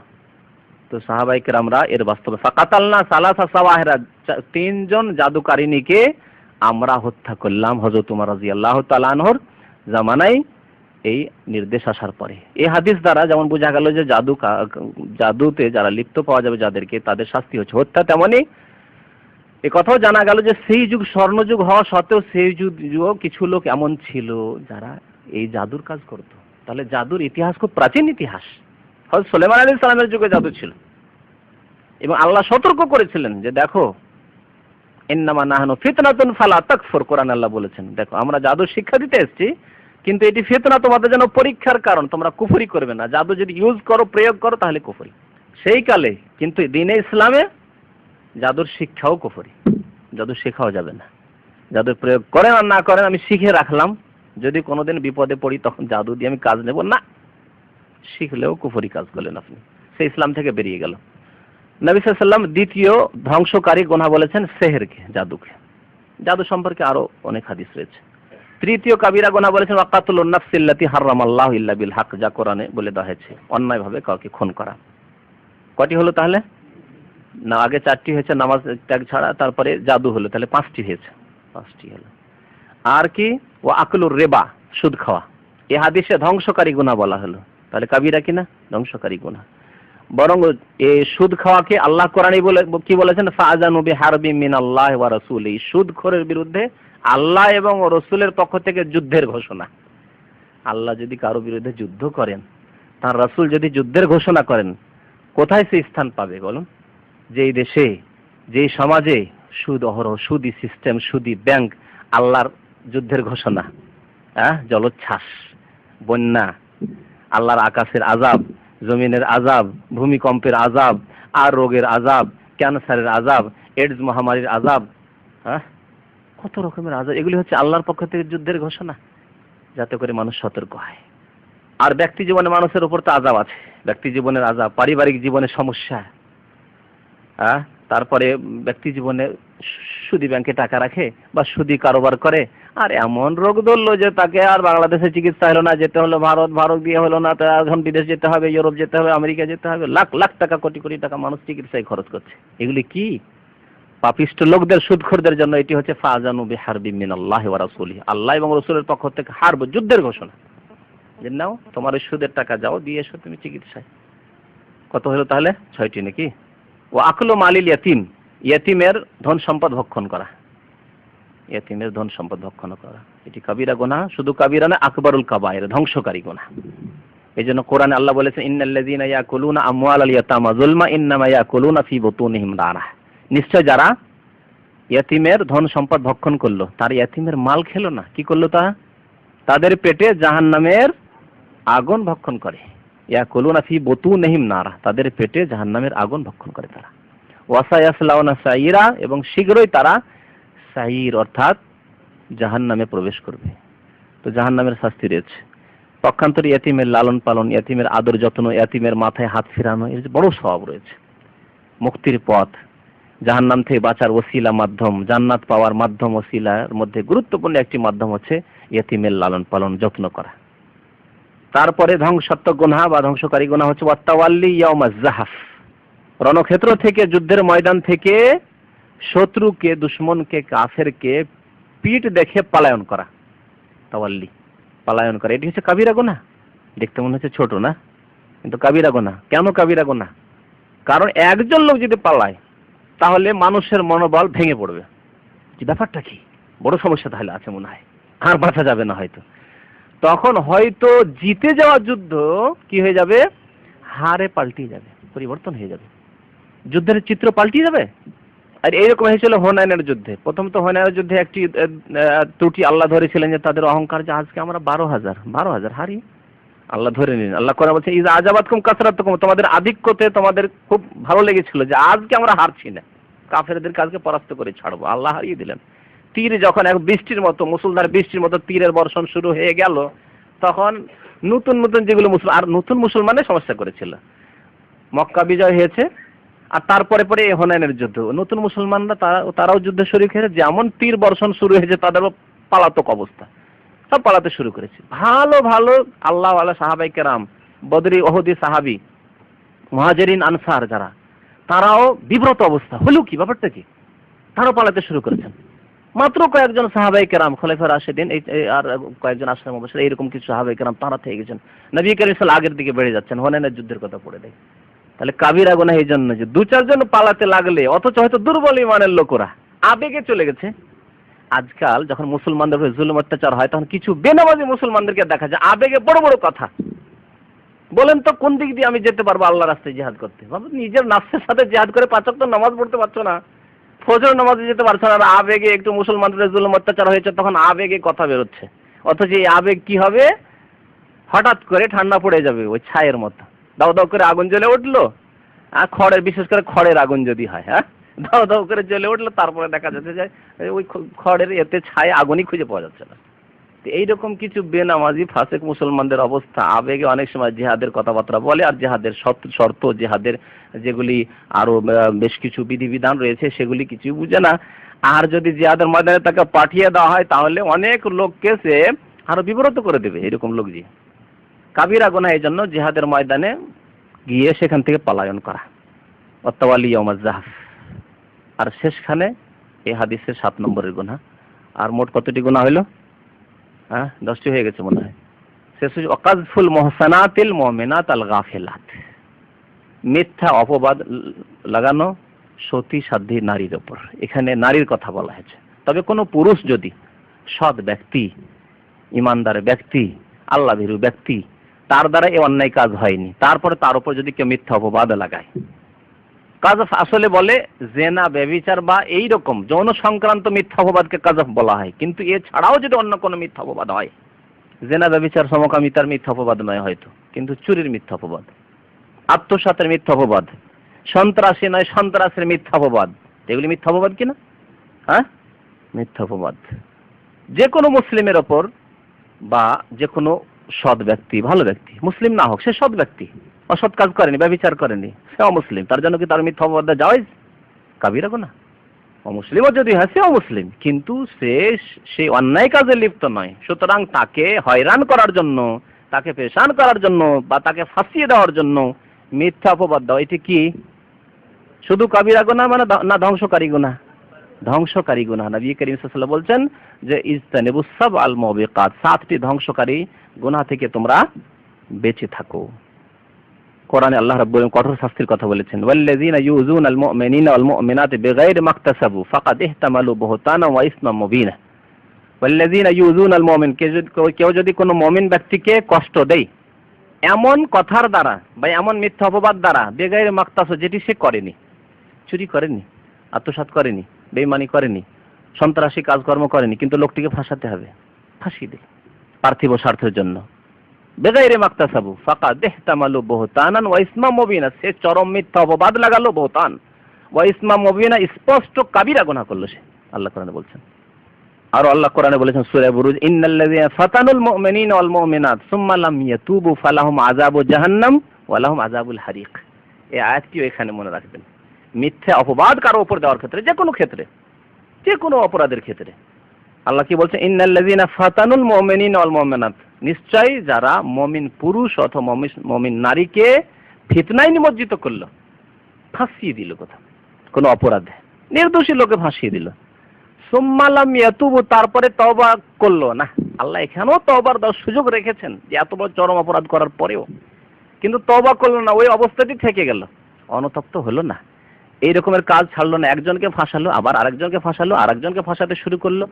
তো সাহাবায়ে কেরামরা এর বাস্তবে ফাকাতালনা সালাসা সাওয়াহিরা, 3 জন জাদুকারিনীকে আমরা হত্যা করলাম হযরত ওমর রাদিয়াল্লাহু তাআলা আনহুর জামানায়, এই নির্দেশ আসার পরে। এই হাদিস দ্বারা যেমন বোঝা গেল যে জাদুতে যারা লিপ্ত পাওয়া যাবে যাদেরকে, তাদের শাস্তি হচ্ছে হত্যা, তেমনি এ কথাও জানা গেল যে সেই যুগ স্বর্ণযুগ হওয়া সত্ত্বেও সেই যুগেও কিছু লোক এমন ছিল যারা এই জাদুর কাজ করত। তাহলে জাদুর ইতিহাস খুব প্রাচীন ইতিহাস। হযরত সুলাইমান আলাইহিস সালামের যুগে জাদু ছিল, এবং আল্লাহ সতর্ক করেছিলেন যে দেখো, ইন্নামা নাহনু ফিতনাতুন ফালা তাকফুর, কোরআন আল্লাহ বলেছেন দেখো আমরা জাদু শিক্ষা দিতে এসেছি, কিন্তু এটি ফিতনা, তোমাদের জন্য পরীক্ষার কারণ, তোমরা কুফরি করবে না। জাদু যদি ইউজ করো, প্রয়োগ করো, তাহলে কুফরি। সেই কালে কিন্তু দ্বীনে ইসলামে জাদুর শিক্ষাও কুফরি, জাদু শেখাও যাবে না। জাদুর প্রয়োগ করেন আর না করেন আমি শিখে রাখলাম, যদি কোনোদিন বিপদে পড়ি তখন জাদু দিয়ে আমি কাজ নেব না, শিখলেও কুফরি কাজ করলেন আপনি, সে ইসলাম থেকে বেরিয়ে গেল। নবী সাল্লাল্লাহু আলাইহি ওয়াসাল্লাম দ্বিতীয় ধ্বংসকারী গুনাহ বলেছেন সেহরকে, জাদুকে। জাদু সম্পর্কে আরো অনেক হাদিস রয়েছে। তৃতীয় কাবিরা গুনাহ বলেছেন ওয়াকাতুলুন নাফসিল্লাতী হারামাল্লাহু ইল্লা বিল হক, যা কোরআনে বলে দেওয়া হয়েছে, অন্যায়ভাবে কাউকে খুন করা। কয়টি হলো তাহলে? না, আগে 4টি হয়েছে নামাজ ত্যাগ ছাড়া, তারপরে জাদু হলো, তাহলে 5টি হয়েছে, 5টি হলো। আর কি? ও আকলুর রিবা, সুদ খাওয়া, এই হাদিসে ধ্বংসকারী গুনাহ বলা হলো, তাহলে কাবিরা কিনা? ধ্বংসকারী গুনাহ। বরং এই সুদ খাওয়াকে আল্লাহ কোরআনে বলে কি বলেছেন, ফাআযানু বিহারবিম মিনাল্লাহি ওয়া রাসূলিহি, সুদখোরের বিরুদ্ধে আল্লাহ এবং রাসূলের পক্ষ থেকে যুদ্ধের ঘোষণা। আল্লাহ যদি কারো বিরুদ্ধে যুদ্ধ করেন, তার রাসূল যদি যুদ্ধের ঘোষণা করেন, কোথায় সে স্থান পাবে বলুন? যেই দেশে, যেই সমাজে সুদ অহরহ, সুদি সিস্টেম, সুদি ব্যাংক, আল্লাহর যুদ্ধের ঘোষণা, জলোচ্ছ্বাস, বন্যা, আল্লাহর আকাশের আযাব, জমিনের আযাব, ভূমিকম্পের আযাব, আর রোগের আযাব, ক্যান্সারের আযাব, এইডস মহামারীর আযাব, কত রকমের আযাব, এগুলি হচ্ছে আল্লাহর পক্ষ থেকে যুদ্ধের ঘোষণা, যাতে করে মানুষ সতর্ক হয়। আর ব্যক্তি জীবনে মানুষের উপর তো আযাব আছে, ব্যক্তি জীবনের আযাব, পারিবারিক জীবনের সমস্যা, তারপরে ব্যক্তি জীবনে সুদি ব্যাংকে টাকা রাখে বা সুদি কারবার করে, আর এমন রোগ ধরলো যে তাকে আর বাংলাদেশে চিকিৎসা হলো না, যেতে হলো ভারত দিয়ে হলো না, তা এখন বিদেশ যেতে হবে, ইউরোপ যেতে হবে, আমেরিকা যেতে হবে, লাখ লাখ টাকা, কোটি কোটি টাকা মানুষ চিকিৎসায় খরচ করছে। এগুলি কি? পাপিষ্ট লোকদের, সুদখোরদের জন্য এটি হচ্ছে ফাআযানু বিহারবিম মিনাল্লাহি ওয়া রাসূলিহি, আল্লাহ এবং রাসূলের পক্ষ থেকে হারব, যুদ্ধের ঘোষণা, যে নাও তোমার সুদের টাকা যাও দিয়ে এসো তুমি চিকিৎসায়। কত হলো তাহলে? 6টি নাকি? ও আকলু মালিল ইয়াতিম, ইয়াতিমের ধন সম্পদ ভক্ষণ করা, ইয়াতিমের ধন সম্পদ ভক্ষণ করা, এটি কাবিরা গুনাহ। শুধু কাবিরা না, আকবরুল কাবায়ের, ধ্বংসকারী গুনাহ। এইজন্য কোরআনে আল্লাহ বলেছেন, ইন্নাল্লাযীনা ইয়াকুলুনা আমওয়ালাল ইয়াতামা যুলমা ইন্নামা ইয়াকুলুনা ফি বুতুনিহিম নারা, নিশ্চয় যারা ইয়াতিমের ধন সম্পদ ভক্ষণ করলো, তার ইয়াতিমের মাল খেলো না, কি করলো তা? তাদের পেটে জাহান্নামের আগুন ভক্ষণ করে। ইয়াকুলুনা ফি বুতুনিহিম নারা, তাদের পেটে জাহান্নামের আগুন ভক্ষণ করে তারা। ওয়াসায়াসলাউনা সাইরা, এবং শীঘ্রই তারা সাইর অর্থাৎ জাহান্নামে প্রবেশ করবে। তো জাহান্নামের শাস্তি রয়েছে। পক্ষান্তরে ইয়াতিমের লালন পালন, ইয়াতিমের আদর যত্ন, ইয়াতিমের মাথায় হাত ফেরানো, এর বড় সওয়াব রয়েছে। মুক্তির পথ, জাহান্নাম থেকে বাঁচার ওসিলা, মাধ্যম, জান্নাত পাওয়ার মাধ্যম, ওসিলার মধ্যে গুরুত্বপূর্ণ একটি মাধ্যম হচ্ছে ইয়াতিমের লালন পালন, যত্ন করা। তারপরে ধ্বংসাত্মক গুনাহ বা ধ্বংসকারী গুনাহ হচ্ছে ওয়াতাওয়াল্লি ইয়াউমাজ জাহাফ, রণক্ষেত্র থেকে, যুদ্ধের ময়দান থেকে শত্রুকে, দুশ্মনকে, কাফেরকে পিঠ দেখে পলায়ন করা, তাওয়াল্লি, পলায়ন করা, এটি হচ্ছে কাবিরা গুনাহ। দেখতে মনে হচ্ছে ছোট না, কিন্তু কাবিরা গুনাহ। কেন কাবিরা গুনাহ? কারণ একজন লোক যদি পালায় তাহলে মানুষের মনোবল ভেঙে পড়বে, যে ব্যাপারটা কি, বড় সমস্যা তাহলে আছে মনে হয়, আর বাঁচা যাবে না হয়তো। তখন হয়তো জিতে যাওয়া যুদ্ধ কি হয়ে যাবে, হারে পাল্টিয়ে যাবে, পরিবর্তন হয়ে যাবে, যুদ্ধের চিত্র পাল্টিয়ে যাবে। আর এইরকম হয়েছিল হুনাইনের যুদ্ধে। প্রথম তো হুনাইনের যুদ্ধে একটি ত্রুটি আল্লাহ ধরেছিলেন, যে তাদের অহংকার, যে আজকে আমরা 12,000 হারি, আল্লাহ ধরে নিন। আল্লাহ কোরআনে বলছে, ইযা আজাবাতকুম কাসরাতুকুম, তোমাদের আধিক্যতে তোমাদের খুব ভালো লেগেছিল যে আজকে আমরা হারছি না, কাফেরদেরকে আজকে পরাস্ত করে ছাড়বো। আল্লাহ হারিয়ে দিলেন। তীর যখন এক বৃষ্টির মতো, মুসলধারে বৃষ্টির মতো তীরের বর্ষণ শুরু হয়ে গেল, তখন নতুন নতুন যেগুলো আর নতুন মুসলমানের সমস্যা করেছিল। মক্কা বিজয় হয়েছে, আর তারপরে পরে হুনাইনের যুদ্ধ, নতুন মুসলমানরা তারাও যুদ্ধে শরীক হয়েছে। যেমন তীর বর্ষণ শুরু হয়েছে, তাদেরও পালাতক অবস্থা, সব পালাতে শুরু করেছে। ভালো ভালো আল্লাহ ওয়ালা সাহাবাই কেরাম, বদরি, ওহদি সাহাবি, মুহাজিরিন, আনসার যারা, তারাও বিব্রত অবস্থা। হলো কি, ব্যাপারটা কি, তারাও পালাতে শুরু করেছেন। মাত্র কয়েকজন সাহাবাই কেরাম, খলিফা রাশিদিন আর কয়েকজন আশরাফে মুবাশশির, এইরকম কিছু সাহাবাই কেরাম, তারা থেকে গেছেন। নবী করিম সাল্লাল্লাহু আলাইহি ওয়াসাল্লাম আগের দিকে বেড়ে যাচ্ছেন, হুনাইনের যুদ্ধের কথা পড়ে দেয়। তাহলে কাবিরা গুনাহ এই জন্য যে 2-4 জন পালাতে লাগলে, অথচ হয়তো দুর্বল ইমানের লোকেরা আবেগে চলে গেছে। আজকাল যখন মুসলমানদের উপর জুলুম অত্যাচার হয়, তখন কিছু বেনামাজি মুসলমানদেরকে দেখা যায় আবেগে বড় বড় কথা বলেন। তো কোন দিক দিয়ে আমি যেতে পারবো আল্লাহর রাস্তায় জিহাদ করতে? নিজের নাফসের সাথে জিহাদ করে 5 ওয়াক্ত নামাজ পড়তে পারছো না, ফজর নামাজে যেতে পারছো না, আর আবেগে একটু মুসলমানদের জুলুম অত্যাচার হয়েছে তখন আবেগে কথা বেরোচ্ছে। অথচ এই আবেগ কি হবে, হঠাৎ করে ঠান্ডা পড়ে যাবে ওই ছায়ের মতো। দাও দাও করে আগুন জ্বলে উঠলো, আর খড়ের, বিশেষ করে খড়ের আগুন যদি হয়, হ্যাঁ, দাও দাও করে জ্বলে উঠলো, তারপরে দেখা যাচ্ছে যে ওই খড়ের এতে ছায় আগুনই খুঁজে পাওয়া যাচ্ছে না। এইরকম কিছু বেনামাজি ফাসেক মুসলমানদের অবস্থা, আবেগে অনেক সময় জিহাদের কথাবার্তা বলে, আর জিহাদের শর্ত, জিহাদের যেগুলি আরো বেশ কিছু বিধিবিধান রয়েছে সেগুলি কিছু বুঝে না। আর যদি জিহাদের ময়দানে তাকে পাঠিয়ে দেওয়া হয়, তাহলে অনেক লোককে সে আরো বিব্রত করে দেবে। এরকম লোক যে কাবিরা গুনাহ, এই জন্য জিহাদের ময়দানে গিয়ে সেখান থেকে পলায়ন করা, ওয়াতাওয়ালি ইয়াউমাজ যাহফ। আর শেষখানে এই হাদিসের 7 নম্বরের গুনাহ। আর মোট কতটি গুনাহ হলো? 10টি হয়ে গেছে মনে হয়। শেষ হচ্ছে ওয়াকাযফুল মুহসানাতিল মুমিনাত আল গাফিলাত, মিথ্যা অপবাদ লাগানো সতী সাধ্বী নারীর উপর। এখানে নারীর কথা বলা হয়েছে। তবে কোনো পুরুষ যদি সৎ ব্যক্তি, ইমানদার ব্যক্তি, আল্লাহ ভীরু ব্যক্তি, তার দ্বারা এই অন্যায় কাজ হয়নি, তারপরে তার উপর যদি কেউ মিথ্যা অপবাদ লাগায়, কাযফ আসলে বলে জেনা, ব্যভিচার বা এই রকম যৌন সংক্রান্ত মিথ্যা অপবাদকে কাযফ বলা হয়। কিন্তু এছাড়াও যদি অন্য কোনো মিথ্যা অপবাদ হয়, জেনা, ব্যভিচার, সমকামিতার মিথ্যা অপবাদ নয় হয়তো, কিন্তু চুরির মিথ্যা অপবাদ, আত্মসাতের মিথ্যা অপবাদ, সন্ত্রাসী নয় সন্ত্রাসের মিথ্যা অপবাদ, এগুলি মিথ্যা অপবাদ কিনা? হ্যাঁ, মিথ্যা অপবাদ যে কোনো মুসলিমের ওপর, বা যে কোনো সৎ ব্যক্তি, ভালো ব্যক্তি, মুসলিম না হোক, সে সৎ ব্যক্তি, অসৎ কাজ করেনি, ব্যভিচার করেনি, সে অমুসলিম, তার জন্য কি তার মিথ্যা অপবাদ দেওয়া জায়েজ? কাবিরা গুনাহ। অমুসলিমও যদি হয়, সে অমুসলিম, কিন্তু সে সেই অন্যায় কাজে লিপ্ত নয়। সুতরাং তাকে হয়রান করার জন্য, তাকে পেরেশান করার জন্য, বা তাকে ফাঁসিয়ে দেওয়ার জন্য মিথ্যা অপবাদ দেওয়া, এটি কি শুধু কাবিরা গুনাহ মানে না ধ্বংসকারী গুনাহ? ধ্বংসকারী গুনাহ। নবী করিম সাল্লাল্লাহু আলাইহি ওয়াসাল্লাম বলছেন যে ইজতানিবুস সাবআল মুবিকাত, 7টি ধ্বংসকারী গুনাহ থেকে তোমরা বেঁচে থাকো। কোরআনে আল্লাহ রাব্বুল আলামিন কঠোর শাস্তির কথা বলেছেন, ওয়াল্লাযিনা ইউযুনাল মুমিনিনা ওয়াল মুমিনাতি বিগাইরি মাকতাসাবু ফাকাদ ইহতামালু বুহতানা ওয়া ইসমান মুবিনা। ওয়াল্লাযিনা ইউযুনাল মুমিন, কেউ যদি কোনো মুমিন ব্যক্তিকে কষ্ট দেয় এমন কথার দ্বারা বা এমন মিথ্যা অপবাদ দ্বারা, বিগাইরি মাকতাসা, যেটি সে করেনি, চুরি করেনি, আত্মসাৎ করেনি, বেঈমানি করেনি, সন্ত্রাসী কাজকর্ম করেনি, কিন্তু লোকটিকে ফাঁসাতে হবে, ফাঁসিয়ে দে পার্থিব স্বার্থের জন্য, বেগাইরে মাকতাসাবু ফাকাদ ইহতামালু বুহতানান ওয়া ইসমান মুবিনা, সে চরম মিথ্যা অপবাদ লাগালো, বুহতান ওয়া ইসমান মুবিনা, স্পষ্ট কাবিরা গুনাহ করলো সে, আল্লাহ কোরআনে বলছেন। আর আল্লাহ কোরআনে বলেছেন সূরা বুরুজ, ইন্নাল্লাযিনা ফাতানুল মুমিনিনা ওয়াল মুমিনাত সুম্মা লাম ইয়াতুবু ফালাহুম আযাবু জাহান্নাম ওয়া লাহুম আযাবুল হারিক। এই আয়াতটিও এখানে মনে রাখবেন। মিথ্যা অপবাদ কারো উপর দেওয়ার ক্ষেত্রে, যে কোনো ক্ষেত্রে, যে কোনো অপরাধের ক্ষেত্রে, আল্লাহ কি বলছেন, ইন্নাল্লাযিনা ফাতানুল মুমিনিনা ওয়াল মুমিনাত, নিশ্চয়ই যারা মুমিন পুরুষ অথবা মুমিন নারীকে ফিতনায় নিমজ্জিত করলো, ফাঁসিয়ে দিল, কোথাও কোনো অপরাধে নির্দোষী লোকে ফাঁসিয়ে দিল। সুম্মা লাম ইয়াতুবু, তারপরে তওবা করলো না। আল্লাহ এখানেও তওবার সুযোগ রেখেছেন যে এত বড় চরম অপরাধ করার পরেও, কিন্তু তওবা করলো না, ওই অবস্থাতেই থেকে গেল, অনুতপ্ত হলো না, এই রকমের কাজ ছাড়লো না। একজনকে ফাঁসালো, আবার আরেকজনকে ফাঁসালো, আরেকজনকে ফাঁসাতে শুরু করলো,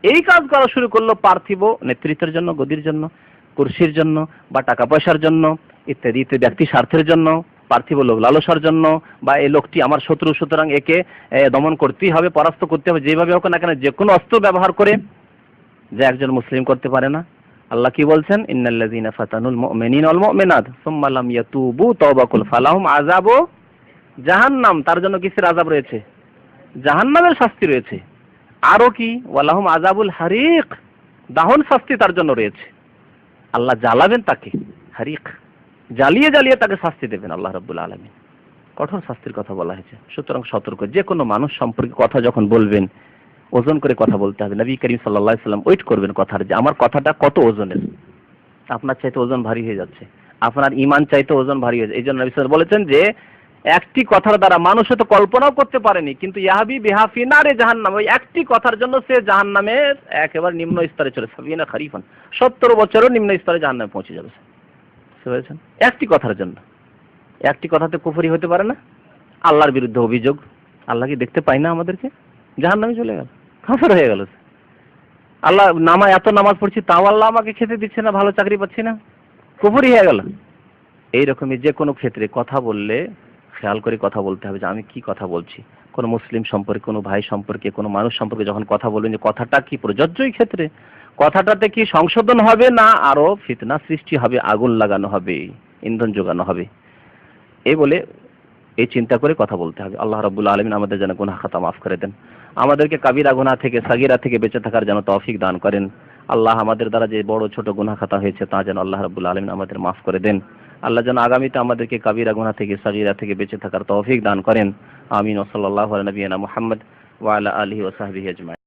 এই কাজ করা শুরু করলো পার্থিব নেতৃত্বের জন্য, গদির জন্য, কুরসির জন্য, বা টাকা পয়সার জন্য, ইত্যাদি ইত্যাদি, ব্যক্তি স্বার্থের জন্য, পার্থিব লোক লালসার জন্য, বা এই লোকটি আমার শত্রু, সুতরাং একে দমন করতেই হবে, পরাস্ত করতে হবে, যেভাবে হোক না কেন, যে কোনো অস্ত্র ব্যবহার করে, যে একজন মুসলিম করতে পারে না। আল্লাহ কি বলছেন? ইন্নাল্লাযীনা ফাতানুল মুমিনিনা ওয়াল মুমিনাত সুম্মা লাম ইয়াতুবু তাওবাকুল ফালাহুম আযাবু জাহান্নাম, তার জন্য কিসের আযাব রয়েছে? জাহান্নামের শাস্তি রয়েছে। আরো কি? ওয়ালাহুম আযাবুল হারিক, দাহন শাস্তি তার জন্য রয়েছে। আল্লাহ জ্বালাবেন তাকে, হারিক, জ্বালিয়ে জ্বালিয়ে তাকে শাস্তি দেবেন আল্লাহ রাব্বুল আলামিন। কঠোর শাস্তির কথা বলা হয়েছে। সুতরাং সতর্ক, যে কোনো মানুষ সম্পর্কে কথা যখন বলবেন, ওজন করে কথা বলতে হবে। নবী করিম সাল্লাল্লাহু আলাইহি ওয়াসাল্লাম ওয়েট করবেন কথার, যে আমার কথাটা কত ওজনের। আপনার চাইতে ওজন ভারী হয়ে যাচ্ছে, আপনার ঈমান চাইতে ওজন ভারী হয়ে যাচ্ছে। এই জন্য নবী সাল্লাল্লাহু আলাইহি ওয়াসাল্লাম বলেছেন যে একটি কথার দ্বারা মানুষ তো কল্পনাও করতে পারেনি, কিন্তু ইয়াহাবি বিহা ফি নারে জাহান্নাম, ওই একটি কথার জন্য সে জাহান্নামের একেবারে নিম্ন স্তরে চলে, সাবিনা খারিফান, 70 বছরের নিম্ন স্তরে জাহান্নামে পৌঁছে যাবে। বুঝতে পেরেছেন? একটি কথার জন্য, একটি কথাতে কুফরি হতে পারে না। আল্লাহর বিরুদ্ধে অভিযোগ, আল্লাহ কি দেখতে পায় না আমাদেরকে? জাহান্নামে চলে গেল, কাফের হয়ে গেল। আল্লাহ এত নামাজ পড়ছি, তাও আল্লাহ আমাকে খেতে দিচ্ছে না, ভালো চাকরি পাচ্ছি না, কুফরি হয়ে গেল। এইরকমই যে কোনো ক্ষেত্রে কথা বললে খেয়াল করে কথা বলতে হবে যে আমি কি কথা বলছি। কোনো মুসলিম সম্পর্কে, কোনো ভাই সম্পর্কে, কোনো মানুষ সম্পর্কে যখন কথা বলবেন, যে কথাটা কি প্রযোজ্য এই ক্ষেত্রে, কথাটাতে কি সংশোধন হবে না আরো ফিতনা সৃষ্টি হবে, আগুন লাগানো হবে, ইন্ধন যোগানো হবে, এই বলে এই চিন্তা করে কথা বলতে হবে। আল্লাহ রাব্বুল আলামিন আমাদের যেন গুনাহ খাতা মাফ করে দেন, আমাদেরকে কাবিরা গুনাহ থেকে, সাগীরা থেকে বেঁচে থাকার যেন তৌফিক দান করেন। আল্লাহ আমাদের দ্বারা যে বড় ছোট গুনাহ খাতা হয়েছে তা যেন আল্লাহ রাব্বুল আলামিন আমাদের মাফ করে দেন। আল্লাহ যেন আগামীতে আমাদেরকে কাবিরা গুনাহ থেকে, সাগীরা থেকে বেঁচে থাকার তৌফিক দান করেন। আমিন। ওয়া সাল্লাল্লাহু আলা নবিয়িনা মুহাম্মদ ওয়া আলা আলিহি ওয়া সাহবিহি আজমাইন।